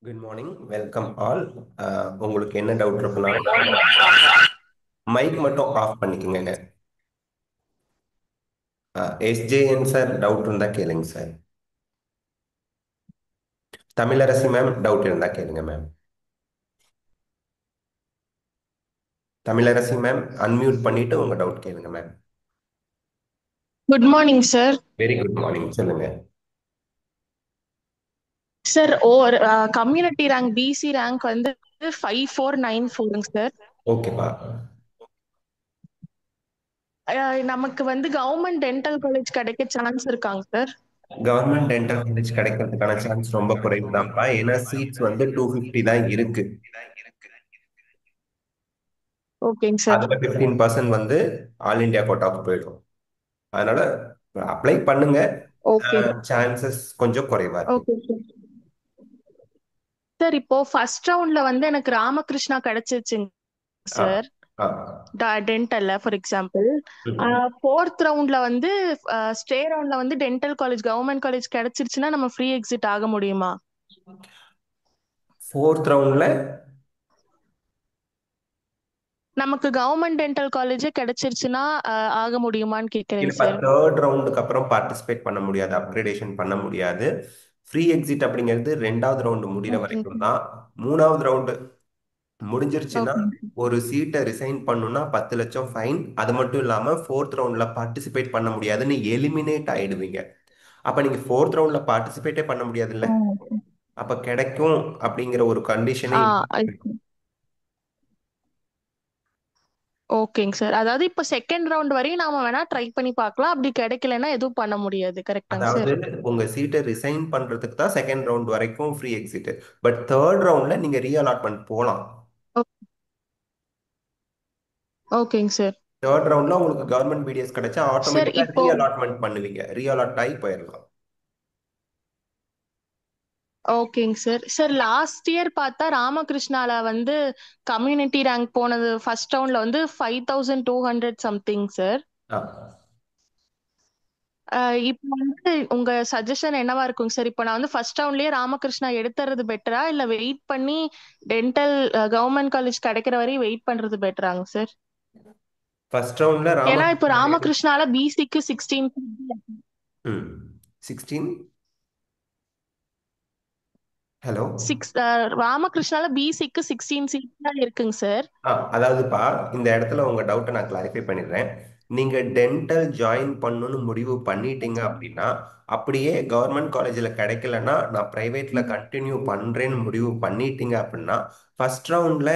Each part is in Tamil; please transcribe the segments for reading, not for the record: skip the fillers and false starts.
Good morning, welcome all. உங்களுக்கு என்ன டவுட் இருக்குன்னா மைக் மட்டும் ஆஃப் பண்ணிக்கோங்க. எஸ்ஜேஎன் சார் டவுட் இருந்தா கேளுங்க சார். தமிழரசி மேம் டவுட் இருந்தா கேளுங்க மேம். தமிழரசி மேம் அன்மியூட் பண்ணிட்டு உங்க டவுட் கேளுங்க ma'am. Good morning sir. Very good morning, சொல்லுங்க. சார் ஒரு கம்யூனிட்டி ரேங்க் பிசி ரேங்க் வந்து 5494ங்க சார். ஓகேப்பா. நமக்கு வந்து கவர்மெண்ட் டென்டல் காலேஜ் கிடைக்க சான்ஸ் இருக்காங்க சார்? கவர்மெண்ட் டென்டல் காலேஜ் கிடைக்கிறதுக்கான சான்ஸ் ரொம்ப குறைவு தான்ப்பா. ஏன்னா சீட்ஸ் வந்து 250 தான் இருக்கு. ஓகேங்க சார். அதுல 15% வந்து ஆல் இந்தியா கோட்டாவுக்கு போயிடும். அதனால அப்ளை பண்ணுங்க. ஓகே. சான்சஸ் கொஞ்சம் குறைவா இருக்கு. Okay sir. சார் இப்போ ஃபர்ஸ்ட் ரவுண்ட்ல வந்து எனக்கு ராமகிருஷ்ணா கிடைச்சிருச்சுங்க ஆ சார். ஆ டென்டல்ல ஃபார் எக்ஸாம்பிள். ம். ஃபோர்த் ரவுண்ட்ல வந்து ஸ்டே ரவுண்ட்ல வந்து டென்டல் காலேஜ் கவர்மெண்ட் காலேஜ் கிடைச்சிருச்சுன்னா நம்ம ஃப்ரீ எக்ஸிட் ஆக முடியுமா? ஃபோர்த் ரவுண்ட்ல நமக்கு கவர்மெண்ட் டென்டல் காலேஜே கிடைச்சிருச்சுன்னா ஆக முடியுமான்னு கேக்குறேங்க இல்லப்பா, சார். தேர்ட் ரவுண்டுக்கு அப்புறம் பார்ட்டிசிபேட் பண்ண முடியாது, அப்கிரேடேஷன் பண்ண முடியாது. ஃப்ரீ எக்ஸிட் அப்படிங்கிறது ரெண்டாவது ரவுண்டு முடிகிற ஓகேங்க வரைக்கும் சார். தான். மூணாவது ரவுண்டு முடிஞ்சிருச்சுன்னா ஓகேங்க ஒரு சீட்டை ரிசைன் பண்ணுனா 10 லட்சம் ஃபைன். அது மட்டும் இல்லாமல் ஃபோர்த் ரவுண்டில் பார்ட்டிசிபேட் பண்ண முடியாதுன்னு எலிமினேட் ஆயிடுவீங்க. அப்போ நீங்கள் ஃபோர்த் ரவுண்டில் பார்ட்டிசிபேட்டே பண்ண முடியாதுல்ல. சார். அப்போ கிடைக்கும் அப்படிங்கிற ஒரு கண்டிஷனே ஆ இல்லை. ஓகேங்க சார். அதாவது இப்ப செகண்ட் ரவுண்ட் வரையும் நாம வேணா ட்ரை பண்ணி பார்க்கலாம். அப்படி கிடைக்கலன்னா எதுவும் பண்ண முடியாது. கரெக்ட்டாங்க அதாவது சார்? உங்க சீட்டை ரிசைன் பண்றதுக்கு தான் செகண்ட் ரவுண்ட் வரைக்கும் ஃப்ரீ எக்ஸிட். பட் தேர்ட் ரவுண்ட்ல நீங்க ரீஅலாட்மெண்ட் போகலாம். ஓ ஓகேங்க சார். தேர்ட் ரவுண்ட்ல உங்களுக்கு கவர்மெண்ட் பிடிஎஸ் கிடைச்சா சார் ஆட்டோமேட்டிக்கா இப்போ ரீஅலாட்மெண்ட் பண்ணுவீங்க, ரீஅலாட் ஆகி போயிடலாம். ஓகேங்க சார். சார் லாஸ்ட் இயர் பார்த்தா ராமகிருஷ்ணால வந்து கம்யூனிட்டி ரேங்க் போனது ஃபர்ஸ்ட் ரவுண்ட்ல வந்து 5200 சம்திங் சார். ஆ. இப்போ வந்து உங்க சஜஷன் என்னவா இருக்குங்க சார்? இப்போ நான் வந்து ஃபர்ஸ்ட் ரவுண்ட்லயே ராமகிருஷ்ணா எடுத்துறது பெட்டரா இல்ல வெயிட் பண்ணி டென்டல் கவர்மெண்ட் காலேஜ் கிடைக்கிற வரையும் வெயிட் பண்றது பெட்டராங்க சார்? ஃபர்ஸ்ட் ரவுண்ட்ல ஏன்னா இப்போ ராமகிருஷ்ணா ராமகிருஷ்ணால பிசிக்கு 16 ம் 16. ஹலோ. சிக்ஸ் ராமகிருஷ்ணால பிசிக்கு 16 சீட் தான் இருக்குங்க சார். அதாவதுப்பா, இந்த இடத்துல உங்க டவுட்டை நான் கிளாரிஃபை பண்ணிடுறேன். நீங்க டென்டல் ஜாயின் பண்ணணும்னு முடிவு பண்ணிட்டீங்க அப்படின்னா, அப்படியே கவர்மெண்ட் காலேஜில் கிடைக்கலன்னா நான் பிரைவேட்ல கண்டினியூ பண்றேன்னு முடிவு பண்ணிட்டீங்க அப்படின்னா, ஃபர்ஸ்ட் ரவுண்ட்ல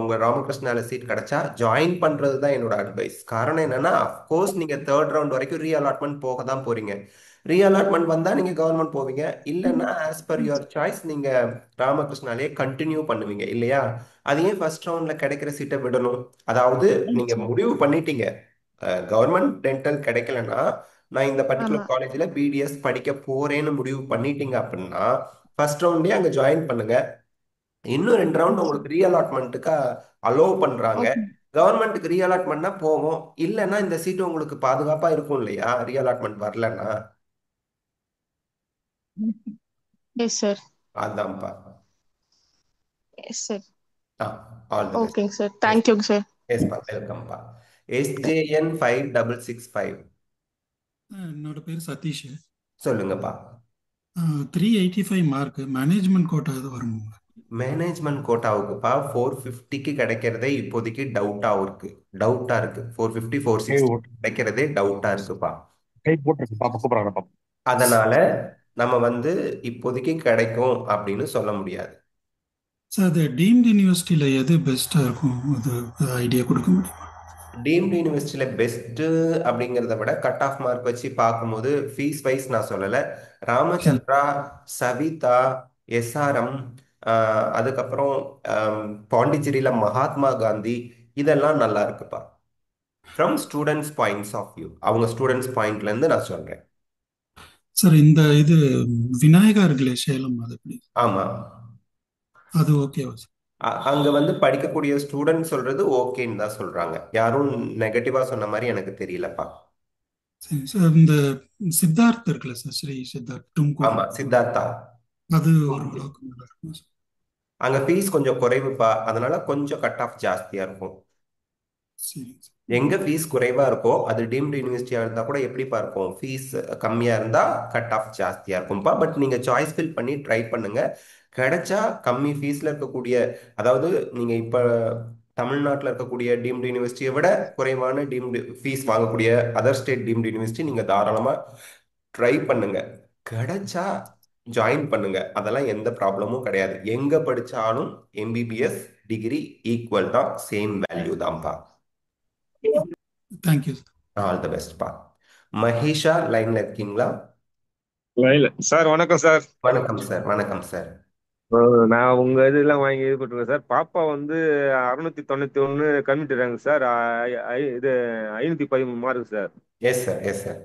உங்க ராமகிருஷ்ணால சீட் கிடைச்சா ஜாயின் பண்றது தான் என்னோட அட்வைஸ். காரணம் என்னன்னா, அஃப்கோர்ஸ் நீங்க தேர்ட் ரவுண்ட் வரைக்கும் ரீஅலாட்மெண்ட் போக தான் போறீங்க. ரீஅலாட்மெண்ட் வந்தா நீங்க கவர்மெண்ட் போவீங்க, இல்லைன்னா ஆஸ் பர் யுவர் சாய்ஸ் நீங்க ராமகிருஷ்ணாலே கண்டினியூ பண்ணுவீங்க இல்லையா? அது ஏன் ஃபர்ஸ்ட் ரவுண்ட்ல கிடைக்கிற சீட்டை விடணும்? அதாவது நீங்க முடிவு பண்ணிட்டீங்க, கவர்மெண்ட் டென்டல் கிடைக்கலன்னா நான் இந்த ஆமா. பர்டிகுலர் காலேஜில் பிடிஎஸ் படிக்க போறேன்னு முடிவு பண்ணிட்டீங்க அப்படின்னா ஃபர்ஸ்ட் ரவுண்ட்லயே அங்கே ஜாயின் பண்ணுங்க. இன்னும் 2 ரவுண்ட் உங்களுக்கு ரீஅலாட்மெண்ட்டுக்கு அலோவ் பண்றாங்க. ஓகே. கவர்மெண்ட்டுக்கு ரீஅலாட்மெண்ட்னா போவோம், இல்லைன்னா இந்த சீட்டு உங்களுக்கு பாதுகாப்பா இருக்கும் இல்லையா ரீஅலாட்மெண்ட் வரலன்னா. Yes sir. அதான்ப்பா. Yes sir. Ah, all the best. ஓகேங்க சார். எஸ். தேங்க்யூங்க சார். எஸ்பா, வெல்கம்ப்பா. SJN5665 என்னோட பேர் சதீஷ். சொல்லுங்கப்பா. 385 மார்க் மேனேஜ்மெண்ட் கோட்டா இது வருங்களா? மேனேஜ்மெண்ட் கோட்டாவுக்குப்பா 450க்கு கிடைக்கிறதே இப்போதைக்கு டவுட்டா இருக்கு. 450 கை 460 ஓட்டு கிடைக்கிறதே டவுட்டா இருக்குப்பா. கை போட்டுருக்கு பாப்பா, கூப்பிடுறாங்க பாப்பா. அதனால நம்ம வந்து இப்போதைக்கு கிடைக்கும் அப்படின்னு சொல்ல முடியாது. சார் அது டீம்டு யூனிவர்சிட்டியில் எது பெஸ்ட்டாக இருக்கும், அது ஐடியா கொடுக்க முடியுமா? டீம்டு யூனிவர்சிட்டியில் பெஸ்ட்டு அப்படிங்கிறத விட கட் ஆஃப் மார்க் வச்சு பார்க்கும்போது ஃபீஸ் வைஸ் நான் சொல்லலை. சரி. ராமச்சந்திரா, சவிதா, எஸ்ஆர்எம், அதுக்கப்புறம் பாண்டிச்சேரியில் மகாத்மா காந்தி, இதெல்லாம் நல்லா இருக்குப்பா. From students points of view, அவங்க ஸ்டூடெண்ட்ஸ் பாயிண்ட்லேருந்து நான் சொல்கிறேன். சார் இந்த இது விநாயகா இருக்குல்ல சேலம், அது எப்படி? ஆமாம். அது ஓகேவா சார்? அங்கே வந்து படிக்கக்கூடிய ஸ்டூடெண்ட் சொல்கிறது ஓகேன்னு தான் சொல்கிறாங்க. யாரும் நெகட்டிவாக சொன்ன மாதிரி எனக்கு தெரியலப்பா. சரி சார். இந்த சித்தார்த் இருக்குல்ல சார், ஸ்ரீ சித்தார்த் தும்கூர். ஆமாம், சித்தார்த்தா. அது ஓரளவுக்கு நல்லா இருக்கும் சார். அங்க ஃபீஸ் கொஞ்சம் குறைவுப்பா, அதனால கொஞ்சம் கட் ஆஃப் ஜாஸ்தியா இருக்கும். சரிங்க சார். எங்க ஃபீஸ் குறைவா இருக்கோ அது டீம்டு யூனிவர்சிட்டியா இருந்தா கூட எப்படிப்பா இருக்கும், ஃபீஸ் கம்மியா இருந்தா கட் ஆஃப் ஜாஸ்தியா இருக்கும்பா. பட் நீங்க சாய்ஸ் ஃபில் பண்ணி ட்ரை பண்ணுங்க. கிடைச்சா கம்மி ஃபீஸ்ல இருக்கக்கூடிய, அதாவது நீங்க இப்ப தமிழ்நாட்டில் இருக்கக்கூடிய டீம்டு யூனிவர்சிட்டியை விட குறைவான டீம்டு ஃபீஸ் வாங்கக்கூடிய அதர் ஸ்டேட் டீம்டு யூனிவர்சிட்டி நீங்க தாராளமா ட்ரை பண்ணுங்க. கிடைச்சா ஜாயின் பண்ணுங்க, அதெல்லாம் எந்த ப்ராப்ளமும் கிடையாது. எங்க படிச்சாலும் எம்பிபிஎஸ் டிகிரி ஈக்குவல் தான், சேம் வேல்யூ தான்ப்பா. Thank you sir. ஆல் தி பெஸ்ட்பா. மஹேஷா லைன்ல இருக்கீங்களா? இல்ல சார், வணக்கம் சார். வணக்கம் சார், வணக்கம் சார். நான் உங்க இதெல்லாம் வாங்கி இது பண்ணிருக்கேன் சார். பாப்பா வந்து 691 கம்மிட்டு ரேங்க் சார். இது 513 mark sir. Yes sir, yes sir.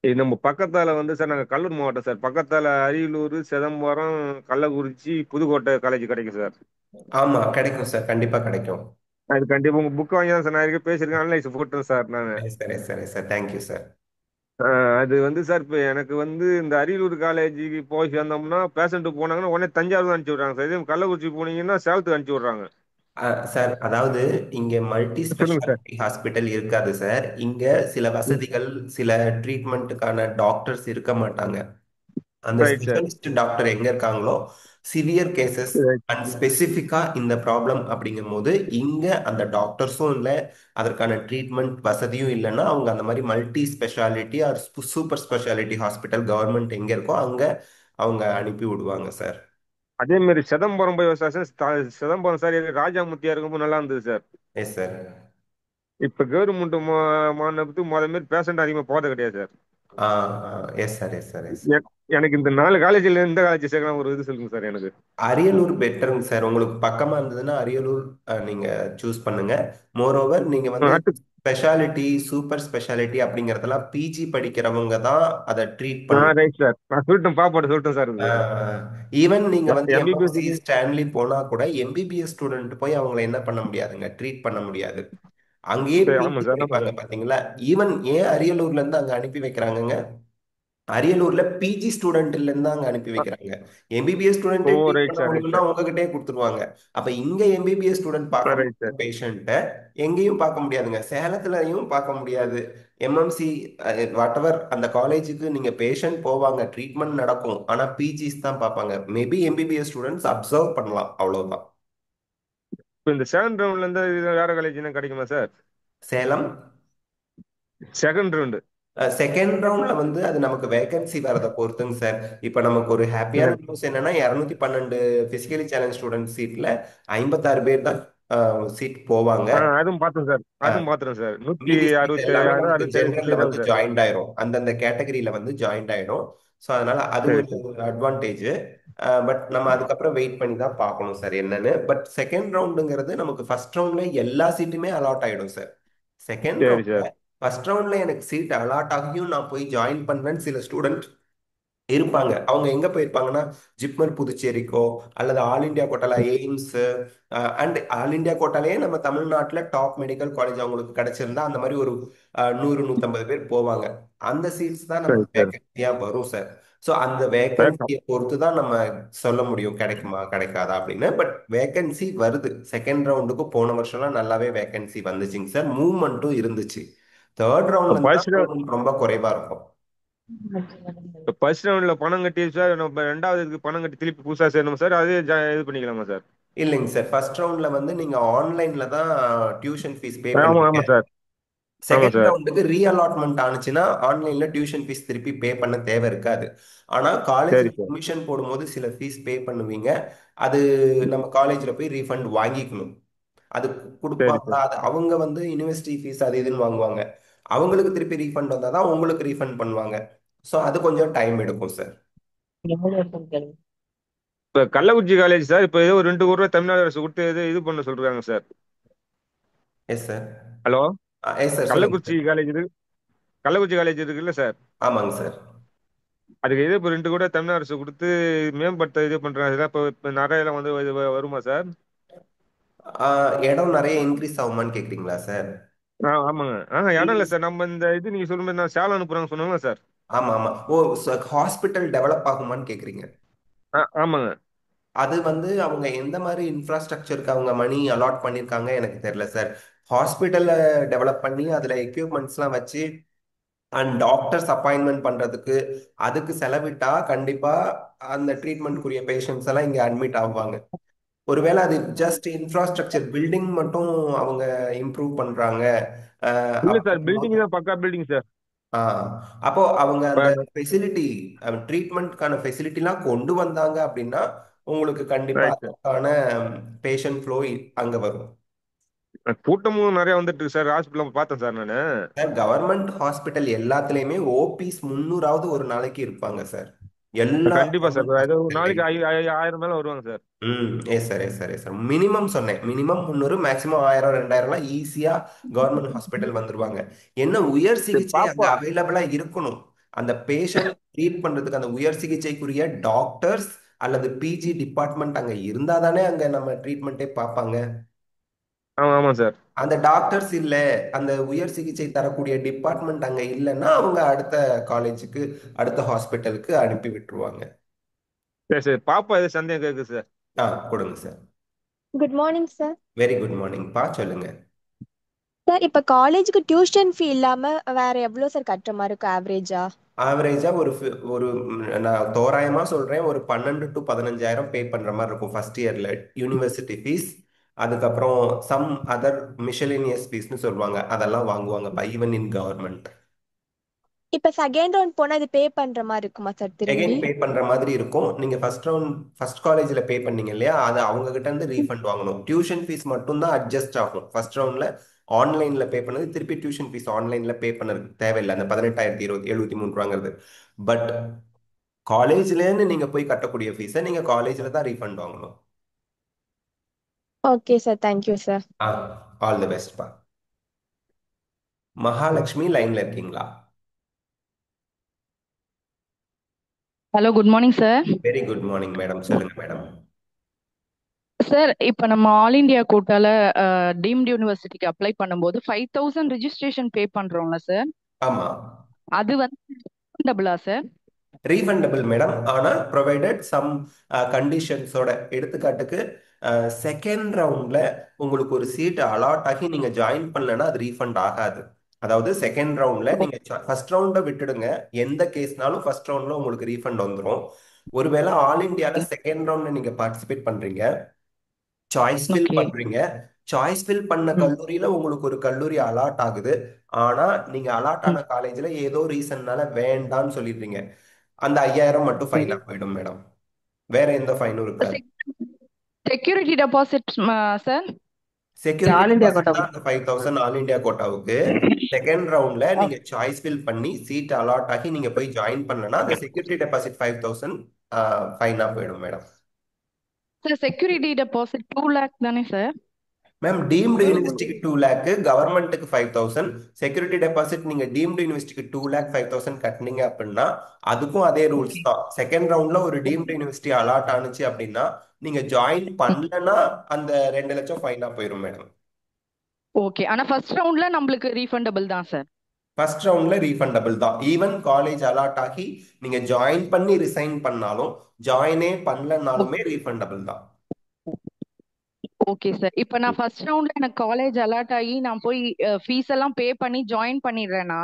இது நம்ம பக்கத்தால வந்து சார், நாங்கள் கடலூர் மாவட்டம் சார். பக்கத்தால அரியலூர், சிதம்பரம், கள்ளக்குறிச்சி, புதுக்கோட்டை காலேஜ் கிடைக்கும் சார். ஆமா, கிடைக்கும் சார், கண்டிப்பா கிடைக்கும். அது கண்டிப்பா உங்க புக் வாங்கி தான் சார் நான் இருக்க பேசியிருக்கேன். அனலைஸ் போட்டேன் சார் நான். S sir, yes sir, yes sir, thank you sir. அது வந்து சார், இப்போ எனக்கு வந்து இந்த அரியலூர் காலேஜுக்கு போய் சேர்ந்தோம்னா பேஷண்ட் போனாங்கன்னா உடனே தஞ்சாவூர் அனுப்பிச்சி விட்றாங்க சார். இதே கள்ளக்குறிச்சி போனீங்கன்னா சேலத்துக்கு அனுப்பிச்சி விட்றாங்க. சார், அதாவது இங்க மல்டி சொல்லுங்க சார். ஸ்பெஷாலிட்டி ஹாஸ்பிட்டல் இருக்காது சார். இங்க சில வசதிகள், சில ட்ரீட்மெண்ட்டுக்கான டாக்டர்ஸ் இருக்க மாட்டாங்க. அந்த ரைட் சார். ஸ்பெஷலிஸ்ட் டாக்டர் எங்க இருக்காங்களோ, சிவியர் கேசஸ் அண்ட் ஸ்பெசிஃபிக்கா இந்த ப்ராப்ளம் அப்படிங்கும் போது இங்க அந்த டாக்டர்ஸும் இல்லை, அதற்கான ட்ரீட்மெண்ட் வசதியும் இல்லைன்னா அவங்க அந்த மாதிரி multi speciality or super speciality hospital government எங்க இருக்கோ அங்க அவங்க அனுப்பி விடுவாங்க சார். அதே மாதிரி சிதம்பரம் போய் சார், சிதம்பரம் சார் ராஜா முத்தியா இருக்கும்போது நல்லா இருந்தது சார். Yes sir. இப்ப கவர்மெண்ட் மாநிலத்துக்கு மாதிரி பேஷண்ட் அதிகமா போறது கிடையாது sir. Yes sir, yes sir, yes. எனக்கு இந்த 4 காலேஜ்ல எந்த காலேஜ் சேர்க்கலாம் ஒரு இது சொல்லுங்க சார் எனக்கு. அரியலூர் பெட்டருங்க சார். உங்களுக்கு பக்கமா இருந்ததுன்னா அரியலூர் நீங்க சூஸ் பண்ணுங்க. மோரோவர் நீங்க வந்து அடுத்து ஸ்பெஷாலிட்டி, சூப்பர் ஸ்பெஷாலிட்டி அப்படிங்கறதெல்லாம் பிஜி படிக்கிறவங்க தான் அதை ட்ரீட் பண்ணும். ரைட் சார், நான் சொல்லிட்டேன், பாப்பாட்ட சொல்லிட்டேன் சார். இது ஈவன் நீங்க வந்து எம்எம்சி எம்பிபிஎஸ். ஸ்டான்லி போனா கூட எம்பிபிஎஸ் ஸ்டூடெண்ட் போய் அவங்கள என்ன பண்ண முடியாதுங்க, ட்ரீட் பண்ண முடியாது. அங்கேயே ஆமா பிஜி சார், ஆமா படிப்பாங்க சார். பாத்தீங்களா. ஈவன் ஏன் அரியலூர்ல இருந்து அங்க அனுப்பி வைக்கிறாங்கங்க, அரியலூர்ல பிஜி ஸ்டூடெண்ட்ல இருந்து அங்க அனுப்பி வைக்கிறாங்க. எம்பிபிஎஸ் ஓ ஸ்டூடெண்டே ட்ரீட் ரைட் பண்ண சார், ரைட் முடியலன்னா சார். உங்ககிட்டயே கொடுத்துருவாங்க. அப்ப இங்க எம்பிபிஎஸ் ஸ்டூடெண்ட் பார்க்க ரைட் முடியாத சார். பேஷண்ட்டை எங்கேயும் பார்க்க முடியாதுங்க, சேலத்துலயும் பார்க்க முடியாது. எம்எம்சி வாட் எவர் அந்த காலேஜுக்கு நீங்க பேஷண்ட் போவாங்க, ட்ரீட்மெண்ட் நடக்கும், ஆனா பிஜிஸ் தான் பார்ப்பாங்க. மேபி எம்பிபிஎஸ் ஸ்டூடெண்ட்ஸ் அப்சர்வ் பண்ணலாம், அவ்வளவுதான். இப்போ இந்த செகண்ட் ரவுண்ட்ல இருந்து வேற காலேஜ் என்ன கிடைக்குமா sir? Salem second round. Second ரவுண்ட்ல வந்து அது நமக்கு வேகன்சி வரதை பொறுத்துங்க சார். இப்போ நமக்கு ஒரு ஹாப்பியான நியூஸ் என்னன்னா 212 பிசிக்கலி சேலஞ்ச் ஸ்டூடெண்ட் சீட்ல 56 பேர் தான் சீட் போவாங்க. அதுவும் பார்த்தேன் சார், அதுவும் பார்த்துறேன் சார். மீதி சீட் எல்லாமே 166 நமக்கு 67 ஜெனரல்ல சீட் வந்து தான் சார். ஜாயின்ட் ஆயிரும், அந்தந்த கேட்டகரியில வந்து ஜாயின்ட் ஆயிடும். ஸோ அதனால அது சரி ஒரு சார். அட்வான்டேஜ். பட் நம்ம அதுக்கப்புறம் வெயிட் பண்ணி தான் பார்க்கணும் சார் என்னன்னு. பட் செகண்ட் ரவுண்டுங்கிறது நமக்கு ஃபர்ஸ்ட் ரவுண்ட்ல எல்லா சீட்டுமே அலாட் ஆயிடும் சார். செகண்ட் சரி ரவுண்ட்ல சார். ஃபர்ஸ்ட் ரவுண்ட்ல எனக்கு சீட் அலாட் ஆகியும் நான் போய் ஜாயின் பண்றேன்னு சில ஸ்டூடெண்ட் இருப்பாங்க. அவங்க எங்க போயிருப்பாங்கன்னா ஜிப்மர் புதுச்சேரிக்கோ அல்லது ஆல் இந்தியா கோட்டால எய்ம்ஸ் அண்ட் ஆல் இந்தியா கோட்டாலேயே நம்ம தமிழ்நாட்டில் டாப் மெடிக்கல் காலேஜ் அவங்களுக்கு கிடைச்சிருந்தா அந்த மாதிரி ஒரு 100-150 பேர் போவாங்க. அந்த சீட்ஸ் தான் சரி நமக்கு சார். வேகன்சியா வரும் சார். ஸோ அந்த வேக்கம். வேகன்சியை பொறுத்து தான் நம்ம சொல்ல முடியும் கிடைக்குமா கிடைக்காதா அப்படின்னு. பட் வேகன்சி வருது. செகண்ட் ரவுண்டுக்கு போன வருஷம்லாம் நல்லாவே வேகன்சி வந்துச்சுங்க சார், மூவ்மெண்ட்டும் இருந்துச்சு. தேர்ட் ரவுண்ட்ல இருந்து தான் ஃபர்ஸ்ட் movement ரொம்ப குறைவா இருக்கும். ஃபர்ஸ்ட் ரவுண்ட்ல பணம் கட்டி சார், நம்ம ரெண்டாவது இதுக்கு பணம் கட்டி திருப்பி புதுசா சேரணுமா சார்? அதே இது பண்ணிக்கலாமா சார்? இல்லைங்க சார், ஃபர்ஸ்ட் ரவுண்ட்ல வந்து நீங்க ஆன்லைன்ல தான் டியூஷன் ஃபீஸ் பே ஆமா பண்ணுவீங்க. ஆமா சார். ஆமா செகண்ட் சார். ரவுண்டுக்கு ரீஅலாட்மெண்ட் ஆனிச்சுன்னா ஆன்லைன்ல டியூஷன் ஃபீஸ் திருப்பி பே பண்ண தேவை இருக்காது. ஆனா சரி காலேஜ்ல சார். அட்மிஷன் போடும்போது சில ஃபீஸ் பே பண்ணுவீங்க. அது நம்ம காலேஜ்ல போய் ரீஃபண்ட் வாங்கிக்கணும். அது சரி கொடுப்பாங்களா, சார். அது அவங்க வந்து யூனிவர்சிட்டி ஃபீஸ் அது இதுன்னு வாங்குவாங்க. அவங்களுக்கு திருப்பி ரீஃபண்ட் வந்தால் தான் உங்களுக்கு ரீஃபண்ட் பண்ணுவாங்க. ஸோ அது கொஞ்சம் டைம் எடுக்கும் சார். இப்ப கள்ளக்குறிச்சி காலேஜ் சார், இப்போ ஏதோ ஒரு 2 கோடி ரூபாய் தமிழ்நாடு அரசு கொடுத்து இது பண்ண சொல்றாங்க sir. Yes sir. Hello, yes sir, சொல்லுங்க கள்ளக்குறிச்சி சார். காலேஜ் இருக்கு, கள்ளக்குறிச்சி காலேஜ் இருக்குல்ல சார், ஆமாங்க சார். அதுக்கு ஏதோ இப்போ 2 கோடி தமிழ்நாடு அரசு கொடுத்து மேம்படுத்த இது பண்றாங்க. இப்போ நிறைய வந்து இது வருமா சார்? இடம் நிறைய இன்க்ரீஸ் ஆகுமான்னு கேட்குறீங்களா சார்? ஆமாங்க. இடம் இல்லை சார். நம்ம இந்த இது நீங்க சொல்லும்போது நான் சேலம் அனுப்புறாங்க சொன்னாங்க சார். ஆமா ஆமா. ஓ, ஹாஸ்பிட்டல் டெவலப் ஆகுமான்னு கேக்குறீங்க? ஆமாங்க. அது வந்து அவங்க எந்த மாதிரி இன்ஃப்ராஸ்ட்ரக்சருக்கு அவங்க மணி அலாட் பண்ணியிருக்காங்க எனக்கு தெரியல சார். ஹாஸ்பிட்டலை டெவலப் பண்ணி அதில் எக்யூப்மெண்ட்ஸ்லாம் வச்சு அண்ட் டாக்டர்ஸ் அப்பாயின்மெண்ட் பண்ணுறதுக்கு அதுக்கு செலவிட்டா கண்டிப்பாக அந்த ட்ரீட்மெண்ட்க்குரிய பேஷண்ட்ஸ் எல்லாம் இங்கே அட்மிட் ஆவாங்க. ஒருவேளை அது ஜஸ்ட் இன்ஃப்ராஸ்ட்ரக்சர் பில்டிங் மட்டும் அவங்க இம்ப்ரூவ் பண்ணுறாங்க இல்ல சார், அப்படிங்கும்போது பில்டிங் தான், பக்கா பில்டிங் சார். ஆ அப்போ அவங்க அந்த இப்ப ஃபெசிலிட்டி ட்ரீட்மெண்ட்கான ஃபெசிலிட்டிலாம் கொண்டு வந்தாங்க அப்படின்னா உங்களுக்கு கண்டிப்பா ரைட் சார். அதற்கான பேஷண்ட் ஃப்ளோ அங்க வரும். கூட்டமும் நிறைய வந்துட்டு இருக்கு சார், ஹாஸ்பிட்டல் பார்த்தேன் சார் நானு. சார் கவர்மெண்ட் ஹாஸ்பிட்டல் எல்லாத்துலேயுமே ஓபிஸ் 300ஆவது ஒரு நாளைக்கு இருப்பாங்க சார். எல்லா கண்டிப்பா சார், கவர்மெண்ட் ஏதோ ஒரு நாளைக்கு ஹாஸ்பிட்டல்லையும். 1000 மேல வருவாங்க sir. Yes sir, yes sir, yes sir. Minimum சொன்னேன், மினிமம் 300, மேக்ஸிமம் 1000 2000லாம் ஈஸியா கவர்மெண்ட் ஹாஸ்பிட்டல் வந்துருவாங்க. என்ன உயர் சரி, சிகிச்சை அங்க பாப்பா. அவைலபிளா இருக்கணும். அந்த பேஷண்ட் ட்ரீட் பண்றதுக்கு அந்த உயர் சிகிச்சைக்குரிய டாக்டர்ஸ் அல்லது பிஜி டிபார்ட்மெண்ட் அங்க இருந்தா தானே அங்க நம்ம ட்ரீட்மெண்ட்டே பார்ப்பாங்க. ஆமா ஆமா சார். அந்த டாக்டர்ஸ் இல்ல, அந்த உயர் சிகிச்சை தரக்கூடிய டிபார்ட்மெண்ட் அங்க இல்லைன்னா அவங்க அடுத்த காலேஜுக்கு அடுத்த ஹாஸ்பிட்டலுக்கு அனுப்பி விட்டுருவாங்க. சரி சரி, பாப்பா ஏதோ சந்தேகம் கேட்குது சார். கொடுங்க sir. Good morning sir. Very good morning பா, சொல்லுங்க. சார் இப்போ காலேஜுக்கு டியூஷன் ஃபீ இல்லாம வேற எவ்வளோ சார் கட்டுற மாதிரி இருக்கும் ஆவரேஜா? ஆவரேஜா நான் தோராயமா சொல்றேன், ஒரு 12 to 15,000 பே பண்ற மாதிரி இருக்கும் ஃபர்ஸ்ட் இயர்ல யூனிவர்சிட்டி ஃபீஸ். அதுக்கப்புறம் சம் அதர் மிஷலேனியஸ் ஃபீஸ்னு சொல்லுவாங்க, அதெல்லாம் வாங்குவாங்க பை ஈவன் இன் கவர்மெண்ட். இப்போ செகண்ட் ரவுண்ட் போனா இது பே பண்ற மாதிரி இருக்குமா சார் எகைன் திரும்பி? பே பண்ற மாதிரி இருக்கும். நீங்க ஃபர்ஸ்ட் காலேஜ்ல பே பண்ணீங்க இல்லையா, அது அவங்க கிட்ட இருந்து ரீஃபண்ட் வாங்கணும். டியூஷன் ஃபீஸ் மட்டும் தான் அட்ஜஸ்ட் ஆகும். ஃபர்ஸ்ட் ரவுண்ட்ல ஆன்லைன்ல பே பண்ணது திருப்பி டியூஷன் ஃபீஸ் ஆன்லைன்ல பே பண்ணது தேவையில்லை, அந்த 18,073 பட் காலேஜ்லேருந்து நீங்க போய் கட்டக்கூடிய ஃபீஸை நீங்க காலேஜ்ல தான் ரீஃபண்ட் வாங்கணும். Okay sir, thank you sir. Ah all the best பா. மகாலட்சுமி லைன்ல இருக்கீங்களா? Hello, good morning sir. Very good morning madam, சொல்லுங்க மேடம். சார், இப்போ நம்ம ஆல் இந்தியா கோட்டால டீம்டு யூனிவர்சிட்டிக்கு அப்ளை பண்ணும்போது 5,000 ரெஜிஸ்ட்ரேஷன் பே பண்றோம்ல சார், ஆமா, அது வந்து refundable-ஆ சார்? Refundable madam. ஆனால் ப்ரொவைடட் சம் கண்டிஷன்ஸோட. எடுத்துக்காட்டுக்கு செகண்ட் ரவுண்ட்ல உங்களுக்கு ஒரு சீட் அலாட் ஆகி நீங்க ஜாயின் பண்ணலன்னா அது ரீஃபண்ட் ஆகாது. அதாவது செகண்ட் ரவுண்ட்ல நீங்க ஃபர்ஸ்ட் ரவுண்ட விட்டுடுங்க, எந்த கேஸ்னாலும் ஃபர்ஸ்ட் ரவுண்ட்ல உங்களுக்கு ரீஃபண்ட் வந்துடும். ஒருவேளை ஆல் இந்தியால செகண்ட் ரவுண்ட்ல நீங்க பார்ட்டிசிபேட் பண்றீங்க, சாய்ஸ் ஃபில் ஓகே. பண்றீங்க, சாய்ஸ் ஃபில் பண்ண கல்லூரியில உங்களுக்கு ஒரு கல்லூரி அலாட் ஆகுது, ஆனா நீங்க அலாட் ஆன காலேஜ்ல ஏதோ ரீசன்னால வேண்டான்னு சொல்லிடுறீங்க, அந்த 5,000 மட்டும் ஃபைனா போயிடும் மேடம். வேற எந்த ஃபைனும் இருக்காது. Security deposit sir? Security all India deposit quota. தான் அந்த 5,000 ஆல் இந்தியா கோட்டாவுக்கு. செகண்ட் ரவுண்ட்ல நீங்க சாய்ஸ் ஃபில் பண்ணி சீட் அலாட் ஆகி நீங்க போய் ஜாயின் பண்ணலன்னா அந்த செக்யூரிட்டி டெபாசிட் 5,000 ஃபைனா போயிடும் madam. Sir, security deposit 2 lakh தானே சார்? மேம் டீம்டு யூனிவர்சிட்டிக்கு 2 லேக், கவர்மெண்ட்டுக்கு 5,000. செக்யூரிட்டி டெபாசிட் நீங்க டீம்டு யூனிவர்சிட்டிக்கு 2 லேக் 5,000 கட்டினீங்க அப்படின்னா அதுக்கும் அதே ரூல்ஸ் தான். செகண்ட் ரவுண்ட்ல ஒரு டீம்டு யூனிவர்சிட்டி அலாட் ஆனுச்சு அப்படின்னா நீங்க ஜாயின் பண்ணலன்னா அந்த 2 லட்சம் ஃபைனா போயிடும் மேடம். ஓகே, ஆனா ஃபர்ஸ்ட் ரவுண்ட்ல நம்மளுக்கு ரீஃபண்டபிள் தான் சார்? ஃபர்ஸ்ட் ரவுண்ட்ல ரீஃபண்டபிள் தான். ஈவன் காலேஜ் அலாட் ஆகி நீங்க ஜாயின் பண்ணி ரிசைன் பண்ணாலும், ஜாயினே பண்ணலனாலுமே ரீஃபண்டபிள் தான். Okay sir. இப்போ நான் ஃபர்ஸ்ட் ரவுண்ட்ல எனக்கு காலேஜ் அலாட் ஆகி நான் போய் ஃபீஸ் எல்லாம் பே பண்ணி ஜாயின் பண்ணிடுறேன்னா,